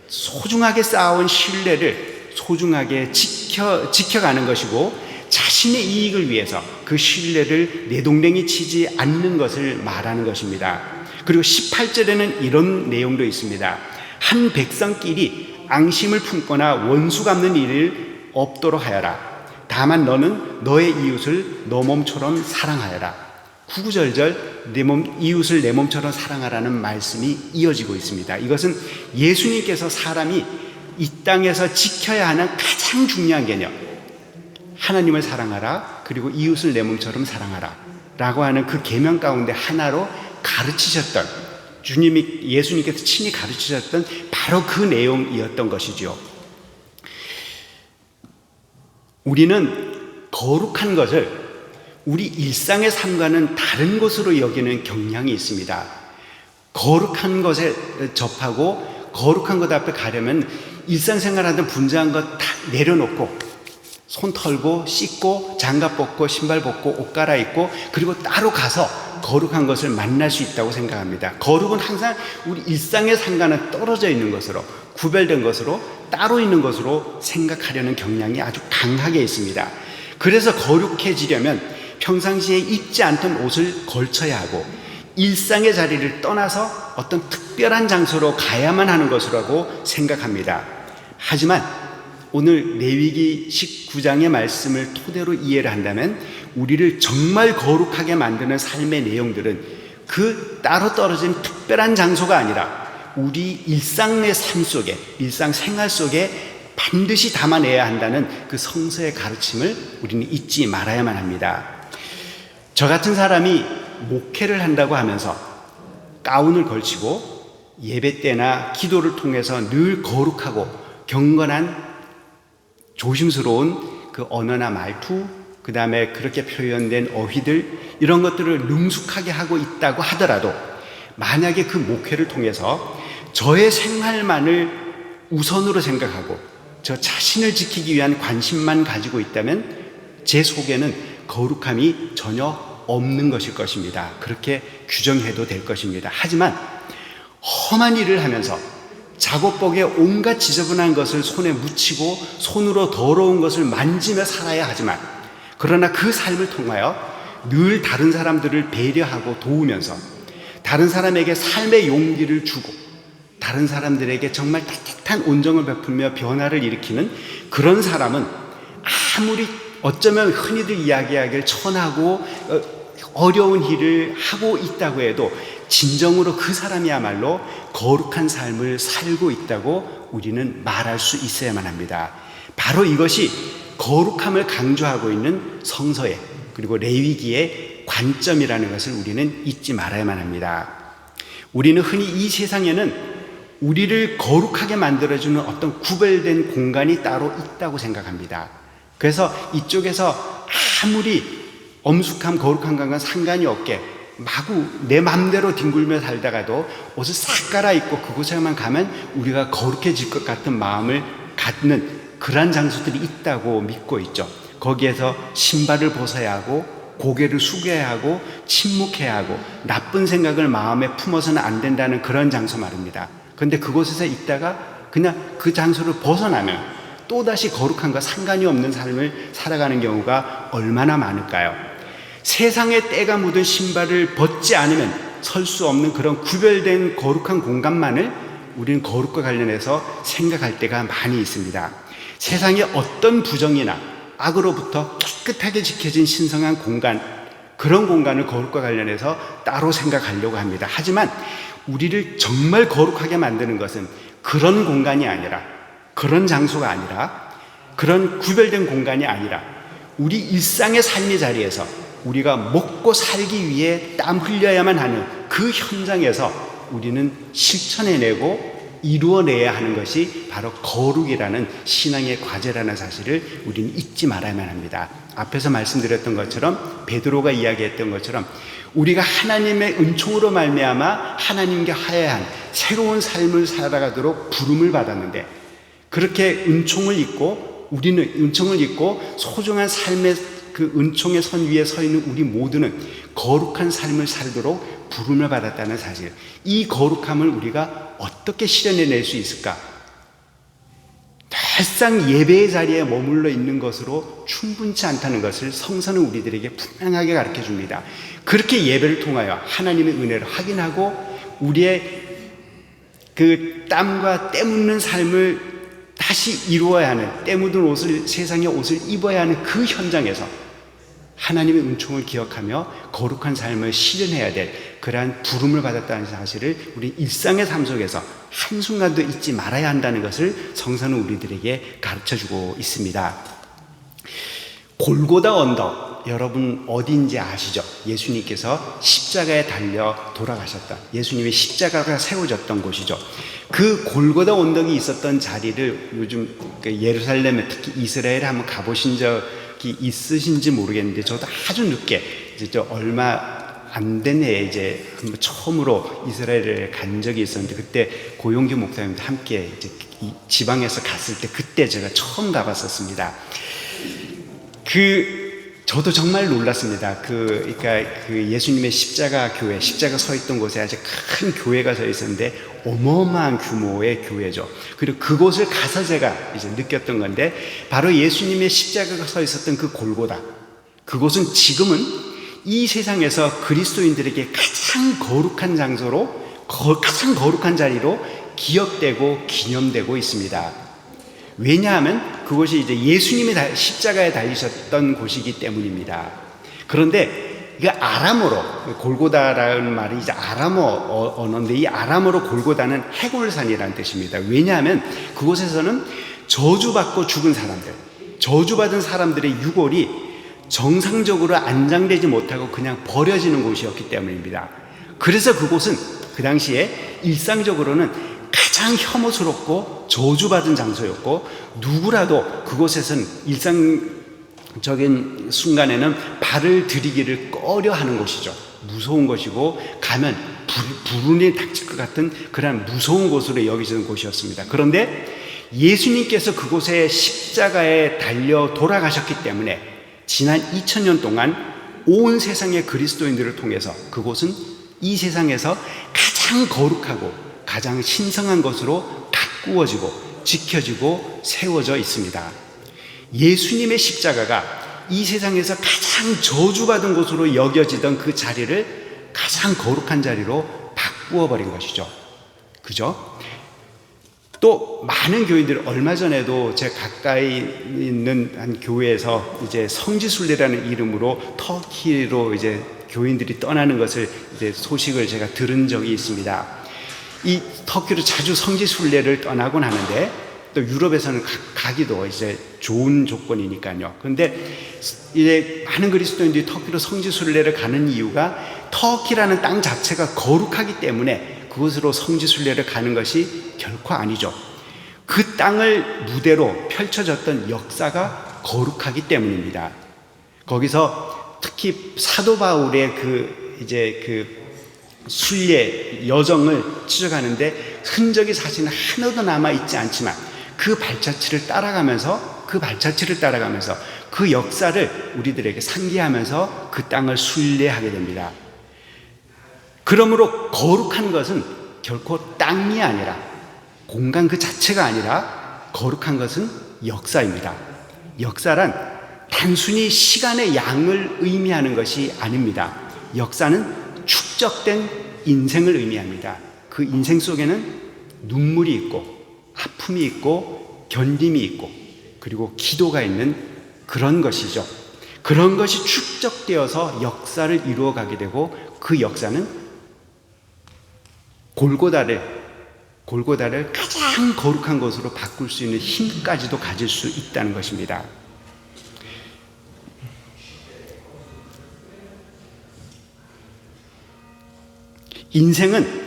소중하게 쌓아온 신뢰를 소중하게 지켜가는 것이고, 자신의 이익을 위해서 그 신뢰를 내동댕이 치지 않는 것을 말하는 것입니다. 그리고 18절에는 이런 내용도 있습니다. 한 백성끼리 앙심을 품거나 원수 갚는 일을 없도록 하여라. 다만 너는 너의 이웃을 너 몸처럼 사랑하여라. 구구절절 이웃을 내 몸처럼 사랑하라는 말씀이 이어지고 있습니다. 이것은 예수님께서 사람이 이 땅에서 지켜야 하는 가장 중요한 개념, 하나님을 사랑하라, 그리고 이웃을 내 몸처럼 사랑하라 라고 하는 그 계명 가운데 하나로 가르치셨던, 예수님께서 친히 가르치셨던 바로 그 내용이었던 것이죠. 우리는 거룩한 것을 우리 일상의 삶과는 다른 것으로 여기는 경향이 있습니다. 거룩한 것에 접하고 거룩한 것 앞에 가려면 일상생활하던 분주한 것 다 내려놓고 손 털고 씻고 장갑 벗고 신발 벗고 옷 갈아입고 그리고 따로 가서 거룩한 것을 만날 수 있다고 생각합니다. 거룩은 항상 우리 일상의 상과는 떨어져 있는 것으로, 구별된 것으로, 따로 있는 것으로 생각하려는 경향이 아주 강하게 있습니다. 그래서 거룩해지려면 평상시에 입지 않던 옷을 걸쳐야 하고 일상의 자리를 떠나서 어떤 특별한 장소로 가야만 하는 것이라고 생각합니다. 하지만 오늘 레위기 19장의 말씀을 토대로 이해를 한다면 우리를 정말 거룩하게 만드는 삶의 내용들은 그 따로 떨어진 특별한 장소가 아니라 우리 일상의 삶 속에, 일상생활 속에 반드시 담아내야 한다는 그 성서의 가르침을 우리는 잊지 말아야만 합니다. 저 같은 사람이 목회를 한다고 하면서 가운을 걸치고 예배 때나 기도를 통해서 늘 거룩하고 경건한 조심스러운 그 언어나 말투, 그 다음에 그렇게 표현된 어휘들, 이런 것들을 능숙하게 하고 있다고 하더라도 만약에 그 목회를 통해서 저의 생활만을 우선으로 생각하고 저 자신을 지키기 위한 관심만 가지고 있다면 제 속에는 거룩함이 전혀 없는 것일 것입니다. 그렇게 규정해도 될 것입니다. 하지만 험한 일을 하면서 작업복에 온갖 지저분한 것을 손에 묻히고 손으로 더러운 것을 만지며 살아야 하지만, 그러나 그 삶을 통하여 늘 다른 사람들을 배려하고 도우면서 다른 사람에게 삶의 용기를 주고 다른 사람들에게 정말 따뜻한 온정을 베풀며 변화를 일으키는 그런 사람은 아무리 어쩌면 흔히들 이야기하기를 천하고 어려운 일을 하고 있다고 해도 진정으로 그 사람이야말로 거룩한 삶을 살고 있다고 우리는 말할 수 있어야만 합니다. 바로 이것이 거룩함을 강조하고 있는 성서의 그리고 레위기의 관점이라는 것을 우리는 잊지 말아야만 합니다. 우리는 흔히 이 세상에는 우리를 거룩하게 만들어주는 어떤 구별된 공간이 따로 있다고 생각합니다. 그래서 이쪽에서 아무리 엄숙함, 거룩한 것과 상관이 없게 마구 내 맘대로 뒹굴며 살다가도 옷을 싹 갈아입고 그곳에만 가면 우리가 거룩해질 것 같은 마음을 갖는 그러한 장소들이 있다고 믿고 있죠. 거기에서 신발을 벗어야 하고 고개를 숙여야 하고 침묵해야 하고 나쁜 생각을 마음에 품어서는 안 된다는 그런 장소 말입니다. 그런데 그곳에서 있다가 그냥 그 장소를 벗어나면 또다시 거룩함과 상관이 없는 삶을 살아가는 경우가 얼마나 많을까요? 세상에 때가 묻은 신발을 벗지 않으면 설 수 없는 그런 구별된 거룩한 공간만을 우리는 거룩과 관련해서 생각할 때가 많이 있습니다. 세상의 어떤 부정이나 악으로부터 깨끗하게 지켜진 신성한 공간, 그런 공간을 거룩과 관련해서 따로 생각하려고 합니다. 하지만 우리를 정말 거룩하게 만드는 것은 그런 공간이 아니라, 그런 장소가 아니라, 그런 구별된 공간이 아니라 우리 일상의 삶의 자리에서 우리가 먹고 살기 위해 땀 흘려야만 하는 그 현장에서 우리는 실천해내고 이루어내야 하는 것이 바로 거룩이라는 신앙의 과제라는 사실을 우리는 잊지 말아야만 합니다. 앞에서 말씀드렸던 것처럼, 베드로가 이야기했던 것처럼, 우리가 하나님의 은총으로 말미암아 하나님께 하야한 새로운 삶을 살아가도록 부름을 받았는데, 그렇게 은총을 잊고, 우리는 은총을 잊고 소중한 삶의 그 은총의 선 위에 서 있는 우리 모두는 거룩한 삶을 살도록 부름을 받았다는 사실, 이 거룩함을 우리가 어떻게 실현해낼 수 있을까? 늘상 예배의 자리에 머물러 있는 것으로 충분치 않다는 것을 성서는 우리들에게 분명하게 가르쳐 줍니다. 그렇게 예배를 통하여 하나님의 은혜를 확인하고 우리의 그 땀과 때 묻는 삶을 다시 이루어야 하는, 때 묻은 옷을, 세상의 옷을 입어야 하는 그 현장에서 하나님의 은총을 기억하며 거룩한 삶을 실현해야 될 그러한 부름을 받았다는 사실을 우리 일상의 삶 속에서 한순간도 잊지 말아야 한다는 것을 성서는 우리들에게 가르쳐주고 있습니다. 골고다 언덕, 여러분 어딘지 아시죠? 예수님께서 십자가에 달려 돌아가셨던, 예수님의 십자가가 세워졌던 곳이죠. 그 골고다 언덕이 있었던 자리를 요즘 예루살렘에, 특히 이스라엘에 한번 가보신 적이 있으신지 모르겠는데, 저도 아주 늦게 이제 얼마 안 된 해에 이제 한번 처음으로 이스라엘에 간 적이 있었는데, 그때 고용규 목사님과 함께 이제 지방에서 갔을 때 그때 제가 처음 가봤었습니다. 저도 정말 놀랐습니다. 그러니까 그 예수님의 십자가 교회, 십자가 서 있던 곳에 아주 큰 교회가 서 있었는데 어마어마한 규모의 교회죠. 그리고 그곳을 가서 제가 이제 느꼈던 건데, 바로 예수님의 십자가가 서 있었던 그 골고다, 그곳은 지금은 이 세상에서 그리스도인들에게 가장 거룩한 장소로, 가장 거룩한 자리로 기억되고 기념되고 있습니다. 왜냐하면 그곳이 이제 예수님이 십자가에 달리셨던 곳이기 때문입니다. 그런데 이게 아람어로, 골고다라는 말이 이제 아람어 언어인데, 이 아람어로 골고다는 해골산이라는 뜻입니다. 왜냐하면 그곳에서는 저주받고 죽은 사람들, 저주받은 사람들의 유골이 정상적으로 안장되지 못하고 그냥 버려지는 곳이었기 때문입니다. 그래서 그곳은 그 당시에 일상적으로는 가장 혐오스럽고 저주받은 장소였고, 누구라도 그곳에서는 일상적인 순간에는 발을 들이기를 꺼려하는 곳이죠. 무서운 곳이고, 가면 불운이 닥칠 것 같은 그런 무서운 곳으로 여겨지는 곳이었습니다. 그런데 예수님께서 그곳에 십자가에 달려 돌아가셨기 때문에 지난 2000년 동안 온 세상의 그리스도인들을 통해서 그곳은 이 세상에서 가장 거룩하고 가장 신성한 것으로 가꾸어지고 지켜지고 세워져 있습니다. 예수님의 십자가가 이 세상에서 가장 저주받은 곳으로 여겨지던 그 자리를 가장 거룩한 자리로 바꾸어 버린 것이죠. 그죠? 또 많은 교인들, 얼마 전에도 제 가까이 있는 한 교회에서 이제 성지순례라는 이름으로 터키로 이제 교인들이 떠나는 것을 이제 소식을 제가 들은 적이 있습니다. 이 터키로 자주 성지순례를 떠나곤 하는데, 또 유럽에서는 가기도 이제 좋은 조건이니까요. 그런데 이제 많은 그리스도인들이 터키로 성지순례를 가는 이유가 터키라는 땅 자체가 거룩하기 때문에 그곳으로 성지순례를 가는 것이 결코 아니죠. 그 땅을 무대로 펼쳐졌던 역사가 거룩하기 때문입니다. 거기서 특히 사도 바울의 그 순례 여정을 치러가는데 흔적이 사실은 하나도 남아있지 않지만 그 발자취를 따라가면서 그 역사를 우리들에게 상기하면서 그 땅을 순례하게 됩니다. 그러므로 거룩한 것은 결코 땅이 아니라, 공간 그 자체가 아니라, 거룩한 것은 역사입니다. 역사란 단순히 시간의 양을 의미하는 것이 아닙니다. 역사는 축적된 인생을 의미합니다. 그 인생 속에는 눈물이 있고 아픔이 있고 견딤이 있고 그리고 기도가 있는 그런 것이죠. 그런 것이 축적되어서 역사를 이루어가게 되고, 그 역사는 골고다를 가장 거룩한 것으로 바꿀 수 있는 힘까지도 가질 수 있다는 것입니다. 인생은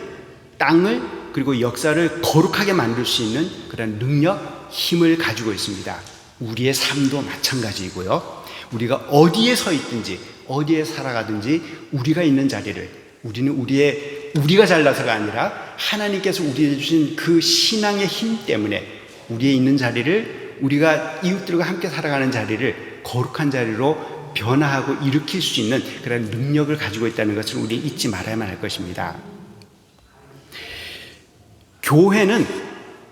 땅을 그리고 역사를 거룩하게 만들 수 있는 그런 능력, 힘을 가지고 있습니다. 우리의 삶도 마찬가지이고요. 우리가 어디에 서 있든지 어디에 살아가든지 우리가 있는 자리를, 우리는 우리가 잘나서가 아니라 하나님께서 우리에게 주신 그 신앙의 힘 때문에 우리의 있는 자리를, 우리가 이웃들과 함께 살아가는 자리를 거룩한 자리로 변화하고 일으킬 수 있는 그런 능력을 가지고 있다는 것을 우리 잊지 말아야만 할 것입니다. 교회는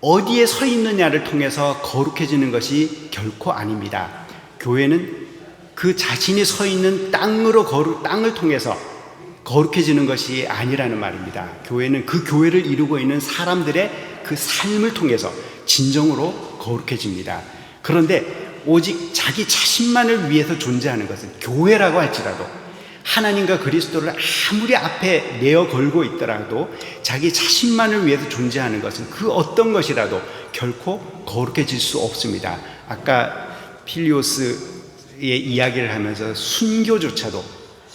어디에 서 있느냐를 통해서 거룩해지는 것이 결코 아닙니다. 교회는 그 자신이 서 있는 땅을 통해서 거룩해지는 것이 아니라는 말입니다. 교회는 그 교회를 이루고 있는 사람들의 그 삶을 통해서 진정으로 거룩해집니다. 그런데 오직 자기 자신만을 위해서 존재하는 것은, 교회라고 할지라도 하나님과 그리스도를 아무리 앞에 내어 걸고 있더라도 자기 자신만을 위해서 존재하는 것은 그 어떤 것이라도 결코 거룩해질 수 없습니다. 아까 필리오스의 이야기를 하면서 순교조차도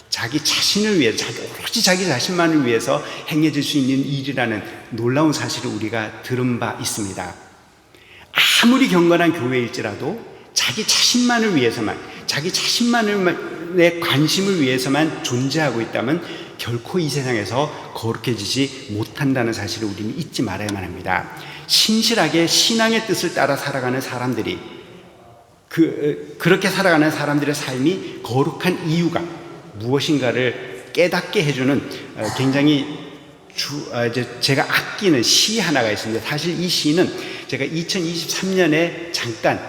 자기 자신을 위해서, 오로지 자기 자신만을 위해서 행해질 수 있는 일이라는 놀라운 사실을 우리가 들은 바 있습니다. 아무리 경건한 교회일지라도 자기 자신만을 위해서만, 자기 자신만의 관심을 위해서만 존재하고 있다면 결코 이 세상에서 거룩해지지 못한다는 사실을 우리는 잊지 말아야만 합니다. 신실하게 신앙의 뜻을 따라 살아가는 사람들이, 그렇게 살아가는 사람들의 삶이 거룩한 이유가 무엇인가를 깨닫게 해주는 굉장히 제가 아끼는 시 하나가 있습니다. 사실 이 시는 제가 2023년에 잠깐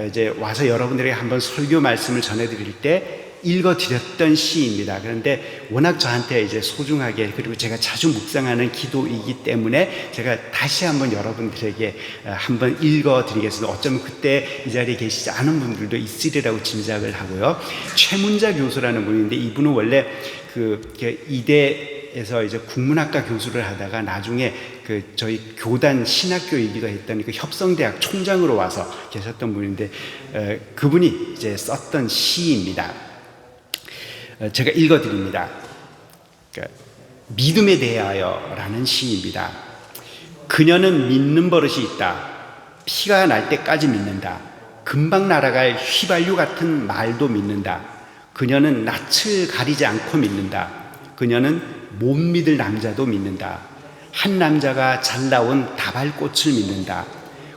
이제 와서 여러분들에게 한번 설교 말씀을 전해드릴 때 읽어드렸던 시입니다. 그런데 워낙 저한테 이제 소중하게, 그리고 제가 자주 묵상하는 기도이기 때문에 제가 다시 한번 여러분들에게 한번 읽어드리겠습니다. 어쩌면 그때 이 자리에 계시지 않은 분들도 있으리라고 짐작을 하고요. 최문자 교수라는 분인데, 이분은 원래 이대에서 이제 국문학과 교수를 하다가 나중에 저희 교단 신학교이기도 했던 그 협성대학 총장으로 와서 계셨던 분인데, 그분이 이제 썼던 시입니다. 제가 읽어드립니다. 믿음에 대하여라는 시입니다. 그녀는 믿는 버릇이 있다. 피가 날 때까지 믿는다. 금방 날아갈 휘발유 같은 말도 믿는다. 그녀는 낯을 가리지 않고 믿는다. 그녀는 못 믿을 남자도 믿는다. 한 남자가 잘 나온 다발꽃을 믿는다.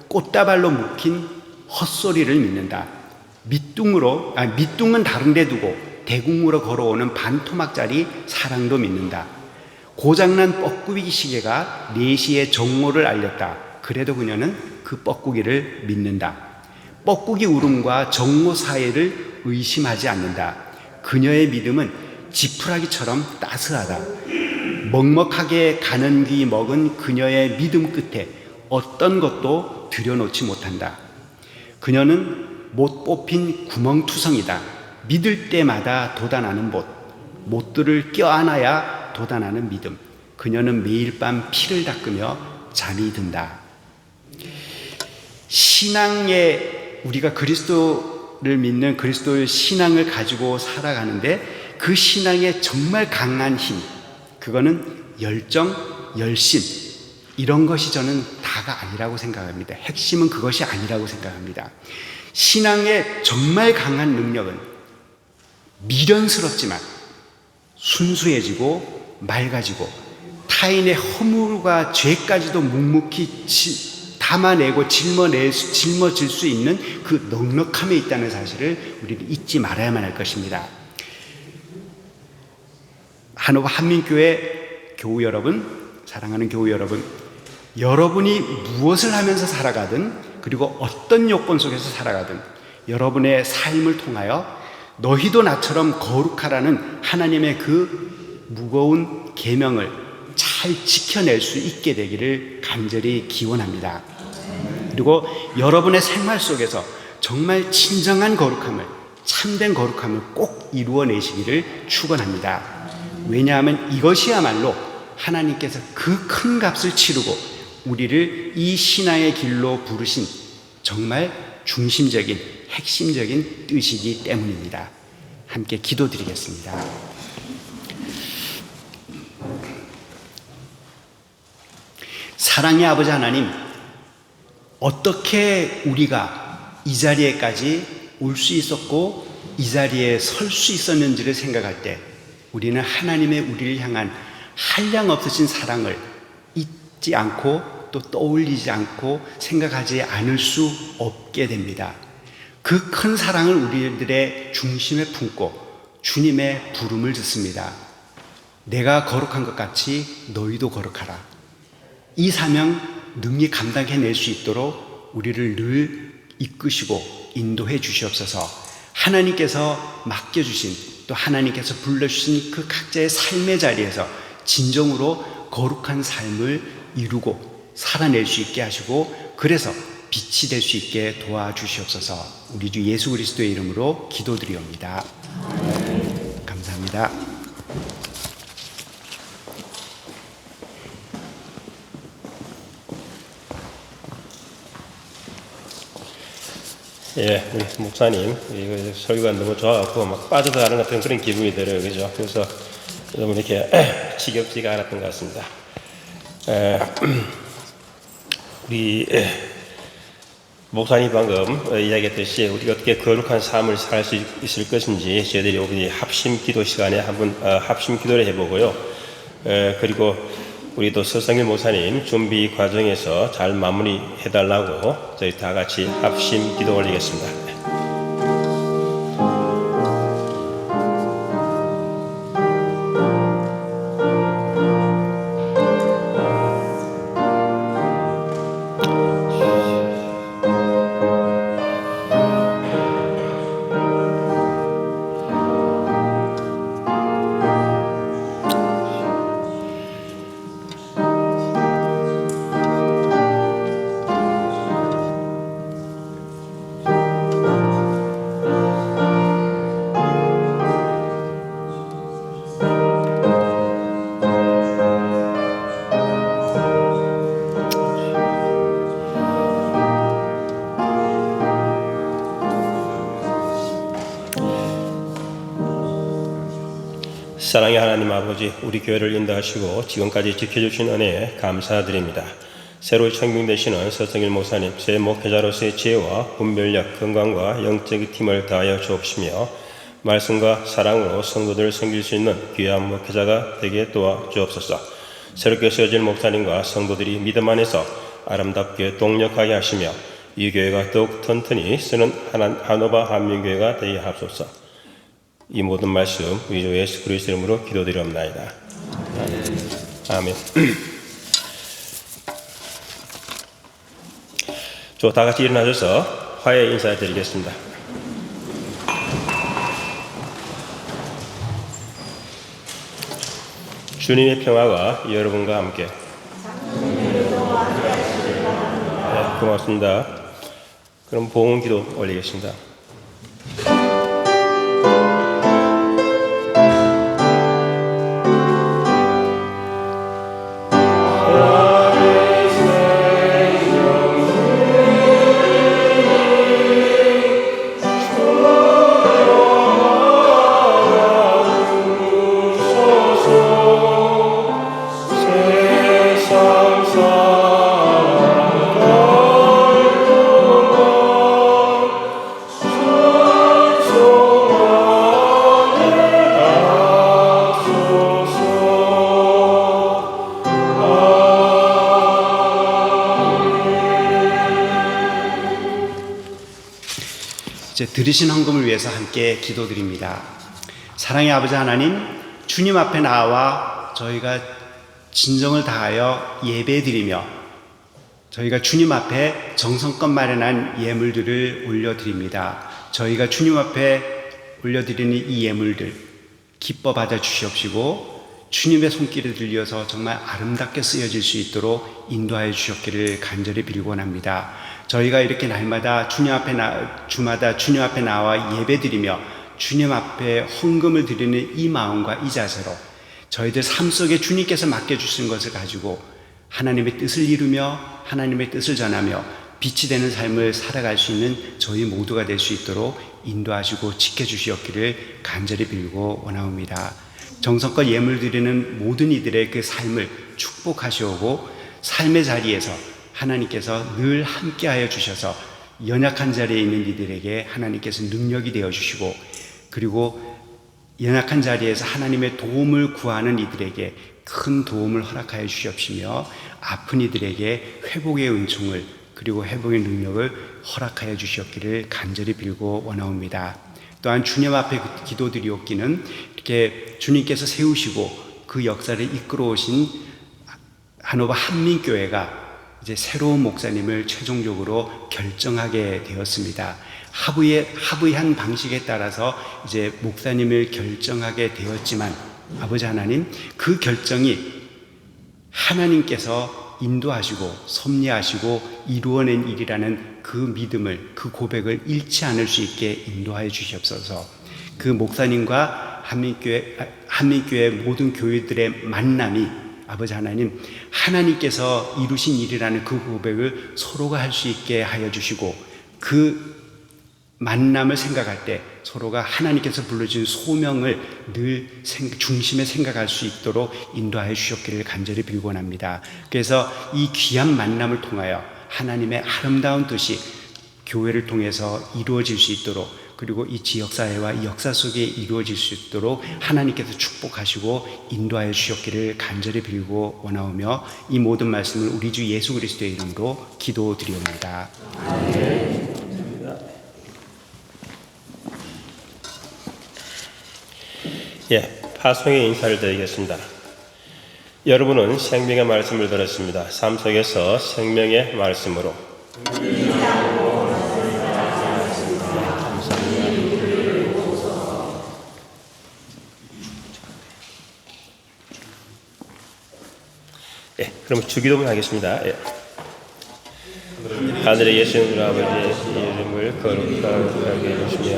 꽃다발로 묶인 헛소리를 믿는다. 밑둥은 다른 데 두고 대궁으로 걸어오는 반토막짜리 사랑도 믿는다. 고장난 뻐꾸기 시계가 4시에 정오를 알렸다. 그래도 그녀는 그 뻐꾸기를 믿는다. 뻐꾸기 울음과 정오 사이를 의심하지 않는다. 그녀의 믿음은 지푸라기처럼 따스하다. 먹먹하게 가는 귀 먹은 그녀의 믿음 끝에 어떤 것도 들여놓지 못한다. 그녀는 못 뽑힌 구멍투성이다. 믿을 때마다 돋아나는 못들을 껴안아야 돋아나는 믿음. 그녀는 매일 밤 피를 닦으며 잠이 든다. 신앙에, 우리가 그리스도를 믿는 그리스도의 신앙을 가지고 살아가는데 그 신앙에 정말 강한 힘, 그거는 열정, 열심, 이런 것이 저는 다가 아니라고 생각합니다. 핵심은 그것이 아니라고 생각합니다. 신앙의 정말 강한 능력은 미련스럽지만 순수해지고 맑아지고 타인의 허물과 죄까지도 묵묵히 담아내고 짊어질 수 있는 그 넉넉함에 있다는 사실을 우리는 잊지 말아야만 할 것입니다. 한옥 한민교회 교우 여러분, 사랑하는 교우 여러분, 여러분이 무엇을 하면서 살아가든, 그리고 어떤 요건 속에서 살아가든 여러분의 삶을 통하여 너희도 나처럼 거룩하라는 하나님의 그 무거운 계명을 잘 지켜낼 수 있게 되기를 간절히 기원합니다. 그리고 여러분의 생활 속에서 정말 진정한 거룩함을, 참된 거룩함을 꼭 이루어내시기를 축원합니다. 왜냐하면 이것이야말로 하나님께서 그 큰 값을 치르고 우리를 이 신앙의 길로 부르신 정말 중심적인, 핵심적인 뜻이기 때문입니다. 함께 기도드리겠습니다. 사랑의 아버지 하나님, 어떻게 우리가 이 자리에까지 올 수 있었고 이 자리에 설 수 있었는지를 생각할 때 우리는 하나님의 우리를 향한 한량 없으신 사랑을 잊지 않고 또 떠올리지 않고 생각하지 않을 수 없게 됩니다. 그 큰 사랑을 우리들의 중심에 품고 주님의 부름을 듣습니다. 내가 거룩한 것 같이 너희도 거룩하라. 이 사명 능히 감당해낼 수 있도록 우리를 늘 이끄시고 인도해 주시옵소서. 하나님께서 맡겨주신 또 하나님께서 불러주신 그 각자의 삶의 자리에서 진정으로 거룩한 삶을 이루고 살아낼 수 있게 하시고 그래서 빛이 될 수 있게 도와주시옵소서. 우리 주 예수 그리스도의 이름으로 기도드리옵니다. 감사합니다. 예, 우리 목사님, 이거 설교가 너무 좋아갖고 막 빠져들어가는 같은 그런 기분이 들어요. 그죠? 그래서 너무 이렇게 지겹지가 않았던 것 같습니다. 우리 목사님 방금 이야기했듯이 우리가 어떻게 거룩한 삶을 살 수 있을 것인지 저희들이 우리 합심 기도 시간에 한번 합심 기도를 해보고요. 그리고 우리 또 서성일 목사님 준비 과정에서 잘 마무리해달라고 저희 다 같이 합심 기도 올리겠습니다. 사랑의 하나님 아버지, 우리 교회를 인도하시고 지금까지 지켜주신 은혜에 감사드립니다. 새로 청빙되시는 서성일 목사님, 새 목회자로서의 지혜와 분별력, 건강과 영적인 힘을 다하여 주옵시며 말씀과 사랑으로 성도들을 섬길 수 있는 귀한 목회자가 되게 도와주옵소서. 새롭게 세워질 목사님과 성도들이 믿음 안에서 아름답게 동력하게 하시며 이 교회가 더욱 튼튼히 쓰는 한오바 한민교회가 되게 하옵소서. 이 모든 말씀 우리 주 예수 그리스도 이름으로 기도드리옵나이다. 아멘. 다 같이 일어나셔서 화해 인사드리겠습니다. 주님의 평화가 여러분과 함께. 네, 고맙습니다. 그럼 봉헌 기도 올리겠습니다. 이제 들으신 헌금을 위해서 함께 기도드립니다. 사랑의 아버지 하나님, 주님 앞에 나와 저희가 진정을 다하여 예배드리며 저희가 주님 앞에 정성껏 마련한 예물들을 올려드립니다. 저희가 주님 앞에 올려드리는 이 예물들 기뻐 받아 주시옵시고 주님의 손길을 들려서 정말 아름답게 쓰여질 수 있도록 인도하여 주셨기를 간절히 빌고 원합니다. 저희가 이렇게 날마다 주마다 주님 앞에 나와 예배드리며 주님 앞에 헌금을 드리는 이 마음과 이 자세로 저희들 삶 속에 주님께서 맡겨주신 것을 가지고 하나님의 뜻을 이루며 하나님의 뜻을 전하며 빛이 되는 삶을 살아갈 수 있는 저희 모두가 될 수 있도록 인도하시고 지켜주시옵기를 간절히 빌고 원하옵니다. 정성껏 예물 드리는 모든 이들의 그 삶을 축복하시오고 삶의 자리에서 하나님께서 늘 함께하여 주셔서 연약한 자리에 있는 이들에게 하나님께서 능력이 되어 주시고, 그리고 연약한 자리에서 하나님의 도움을 구하는 이들에게 큰 도움을 허락하여 주시옵시며, 아픈 이들에게 회복의 은총을 그리고 회복의 능력을 허락하여 주시옵기를 간절히 빌고 원하옵니다. 또한 주님 앞에 기도드리옵기는 이렇게 주님께서 세우시고 그 역사를 이끌어 오신 한오버 한민교회가 이제 새로운 목사님을 최종적으로 결정하게 되었습니다. 합의한 방식에 따라서 이제 목사님을 결정하게 되었지만, 아버지 하나님, 그 결정이 하나님께서 인도하시고 섭리하시고 이루어낸 일이라는 그 믿음을, 그 고백을 잃지 않을 수 있게 인도하여 주시옵소서. 그 목사님과 한민교회 모든 교회들의 만남이 아버지 하나님, 하나님께서 이루신 일이라는 그 고백을 서로가 할 수 있게 하여 주시고, 그 만남을 생각할 때 서로가 하나님께서 불러주신 소명을 늘 중심에 생각할 수 있도록 인도하여 주셨기를 간절히 빌고 원합니다. 그래서 이 귀한 만남을 통하여 하나님의 아름다운 뜻이 교회를 통해서 이루어질 수 있도록, 그리고 이 지역사회와 이 역사 속에 이루어질 수 있도록 하나님께서 축복하시고 인도하여 주셨기를 간절히 빌고 원하오며, 이 모든 말씀을 우리 주 예수 그리스도의 이름으로 기도드리옵나이다. 아멘. 파송의 인사를 드리겠습니다. 여러분은 생명의 말씀을 들었습니다. 삶 속에서 생명의 말씀으로 그럼 주기도문 하겠습니다. 하늘에 계신 우리 아버지의 이름을 거룩하게 해주시며,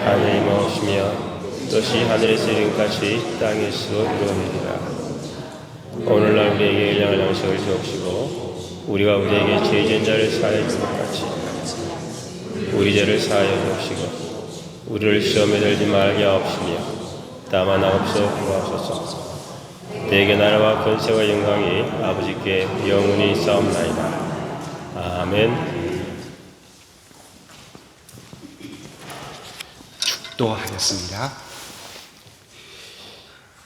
하늘이 머시며 뜻이 하늘에서 이룬 같이 땅에서 이루어지리라. 오늘날 우리에게 일용할 양식을 주옵시고, 우리가 우리에게 죄진 자를 사하여 준 것 같이 우리 죄를 사하여 주옵시고, 우리를 시험에 들지 말게 하옵시며 다만 하옵소서 구하옵소서. 대개 나라와 권세와 영광이 아버지께 영원히 싸움나이다. 아멘. 축도하겠습니다.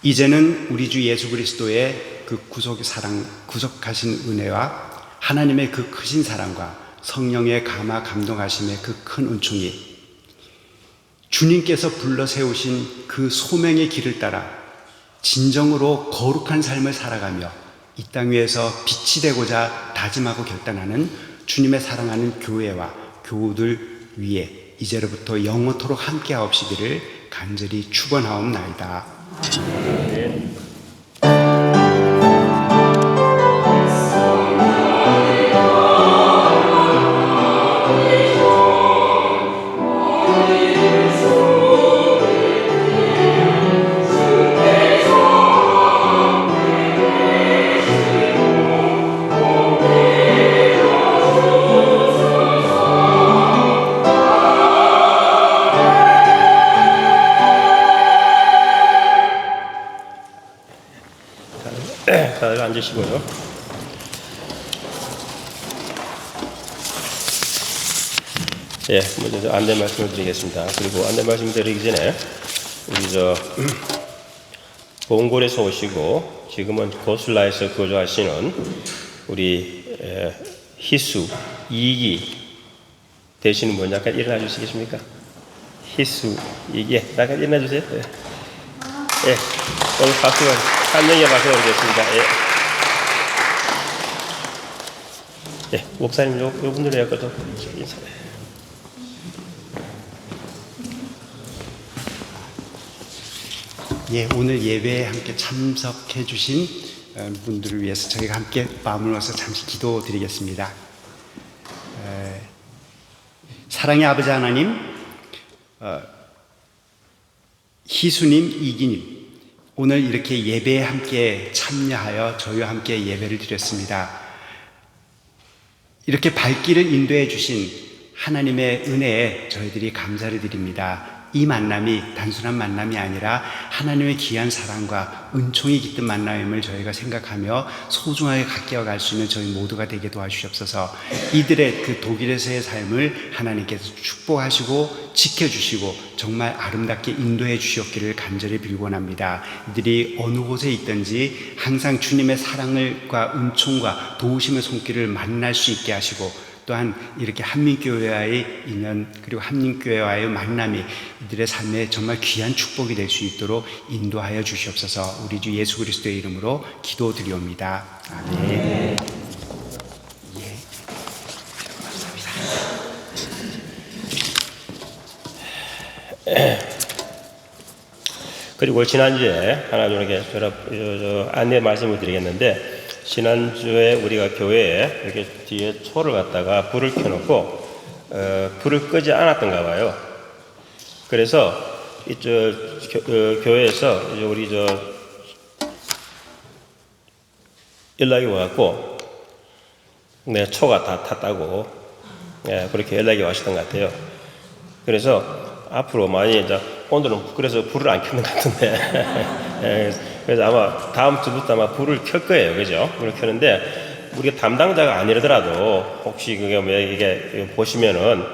이제는 우리 주 예수 그리스도의 그 구속하신 은혜와 하나님의 그 크신 사랑과 성령의 감화 감동하심의 그 큰 은총이 주님께서 불러 세우신 그 소명의 길을 따라 진정으로 거룩한 삶을 살아가며 이 땅 위에서 빛이 되고자 다짐하고 결단하는 주님의 사랑하는 교회와 교우들 위에 이제로부터 영원토록 함께하옵시기를 간절히 축원하옵나이다. 아멘. 다들 앉으시고요. 먼저 안내 말씀을 드리겠습니다. 그리고 안내 말씀 드리기 전에 우리 몽골에서 오시고 지금은 고슬라에서 거주하시는 우리 희수 2기 되시는 분 약간 일어나 주시겠습니까? 희수 2기 약간 일어나 주세요. 오늘 박수가 한 명의 박수가 오겠습니다. 목사님 요 분들에 약간 인사해. 오늘 예배에 함께 참석해 주신 분들을 위해서 저희가 함께 마음을 모아서 잠시 기도드리겠습니다. 사랑의 아버지 하나님, 희수님, 이기님, 오늘 이렇게 예배에 함께 참여하여 저희와 함께 예배를 드렸습니다. 이렇게 발길을 인도해 주신 하나님의 은혜에 저희들이 감사를 드립니다. 이 만남이 단순한 만남이 아니라 하나님의 귀한 사랑과 은총이 깃든 만남임을 저희가 생각하며 소중하게 가껴갈 수 있는 저희 모두가 되게 도와주시옵소서. 이들의 그 독일에서의 삶을 하나님께서 축복하시고 지켜주시고 정말 아름답게 인도해 주시옵기를 간절히 빌곤합니다. 이들이 어느 곳에 있든지 항상 주님의 사랑과 은총과 도우심의 손길을 만날 수 있게 하시고, 또한 이렇게 한민교회와의 인연 그리고 한민교회와의 만남이 이들의 삶에 정말 귀한 축복이 될 수 있도록 인도하여 주시옵소서. 우리 주 예수 그리스도의 이름으로 기도드리옵니다. 아멘. 그리고 지난주에 하나 이렇게 안내 말씀을 드리겠는데, 지난주에 우리가 교회에 이렇게 뒤에 초를 갖다가 불을 켜놓고 불을 끄지 않았던가 봐요. 그래서 교회에서 우리 연락이 와갖고 내 초가 다 탔다고 그렇게 연락이 왔었던 것 같아요. 그래서 앞으로 많이 이제 오늘은 그래서 불을 안 켰는 것 같은데 그래서 아마 다음 주부터 아마 불을 켤 거예요, 그죠? 불을 켜는데 우리가 담당자가 아니더라도 혹시 그게 이게 보시면은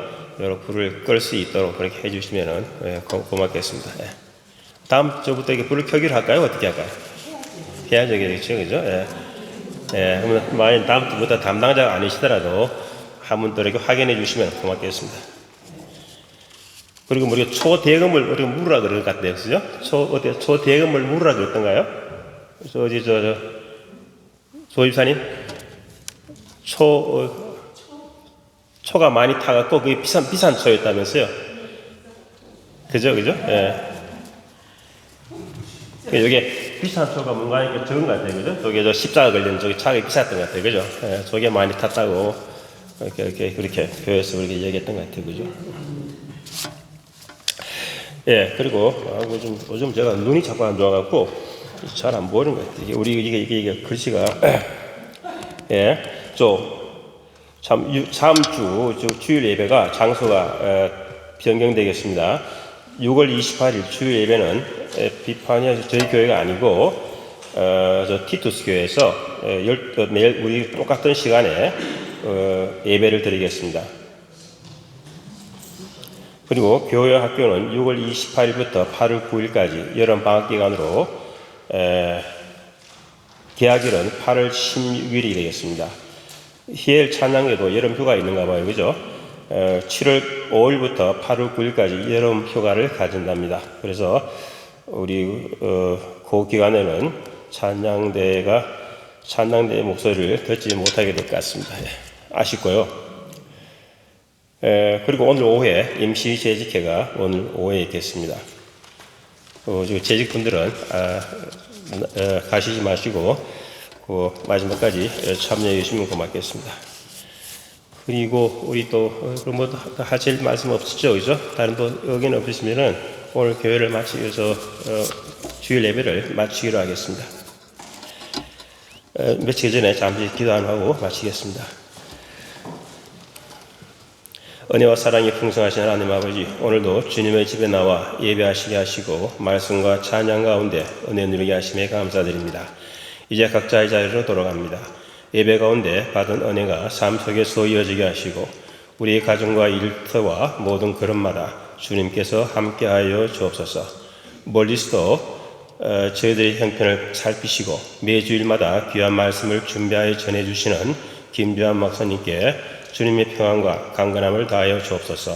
여러 불을 끌 수 있도록 그렇게 해주시면은 고맙겠습니다. 다음 주부터 이게 불을 켜기로 할까요? 어떻게 할까요? 해야죠, 그죠? 그러면 만약 다음 주부터 담당자가 아니시더라도 한번 더 이렇게 확인해 주시면 고맙겠습니다. 그리고 우리가 초대금을 우리가 물으라 그럴 것 같아요, 그죠? 초대금을 물으라 그랬던가요? 그래서 어디 조집사님 초가 많이 타갖고 그게 비싼 초였다면서요? 그죠? 이게 비싼 초가 뭔가 이렇게 적은 것 같아요, 그죠? 저게 십자가 걸린 저기 차가 비쌌던 것 같아요, 그죠? 저게 많이 탔다고 그렇게 교회에서 그렇게 얘기했던 것 같아요, 그죠? 그리고 요즘 제가 눈이 자꾸 안 좋아갖고 잘 안 보이는 것 같아요. 이게 글씨가 다음 주 주일 예배가 장소가 변경되겠습니다. 6월 28일 주일 예배는 비파니아 저희 교회가 아니고 티투스 교회에서 내일 우리 똑같은 시간에 예배를 드리겠습니다. 그리고 교회 학교는 6월 28일부터 8월 9일까지 여름 방학 기간으로 개학일은 8월 16일이 되겠습니다. 희엘 찬양에도 여름 휴가 있는가 봐요, 그죠? 7월 5일부터 8월 9일까지 여름 휴가를 가진답니다. 그래서 우리 그 기간에는 찬양대의 목소리를 듣지 못하게 될 것 같습니다. 아쉽고요. 그리고 오늘 오후에 임시 재직회가 오늘 오후에 있겠습니다. 재직분들은 가시지 마시고 그 마지막까지 참여해 주시면 고맙겠습니다. 그리고 우리 또 뭐 하실 말씀 없으시죠, 그죠? 다른 또 의견 없으시면은 오늘 교회를 마치기 위해서 주일 예배를 마치기로 하겠습니다. 며칠 전에 잠시 기도 안 하고 마치겠습니다. 은혜와 사랑이 풍성하신 하나님 아버지, 오늘도 주님의 집에 나와 예배하시게 하시고 말씀과 찬양 가운데 은혜 누리게 하심에 감사드립니다. 이제 각자의 자리로 돌아갑니다. 예배 가운데 받은 은혜가 삶 속에서 이어지게 하시고 우리의 가정과 일터와 모든 걸음마다 주님께서 함께하여 주옵소서. 멀리서도 저희들의 형편을 살피시고 매주일마다 귀한 말씀을 준비하여 전해주시는 김주환 목사님께 주님의 평안과 강건함을 다하여 주옵소서.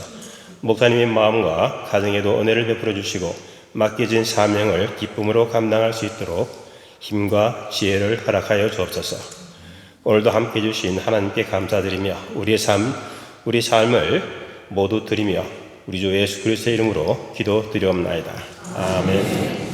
목사님의 마음과 가정에도 은혜를 베풀어 주시고 맡겨진 사명을 기쁨으로 감당할 수 있도록 힘과 지혜를 허락하여 주옵소서. 오늘도 함께 해주신 하나님께 감사드리며 우리 삶을 모두 드리며 우리 주 예수 그리스도의 이름으로 기도드리옵나이다. 아멘.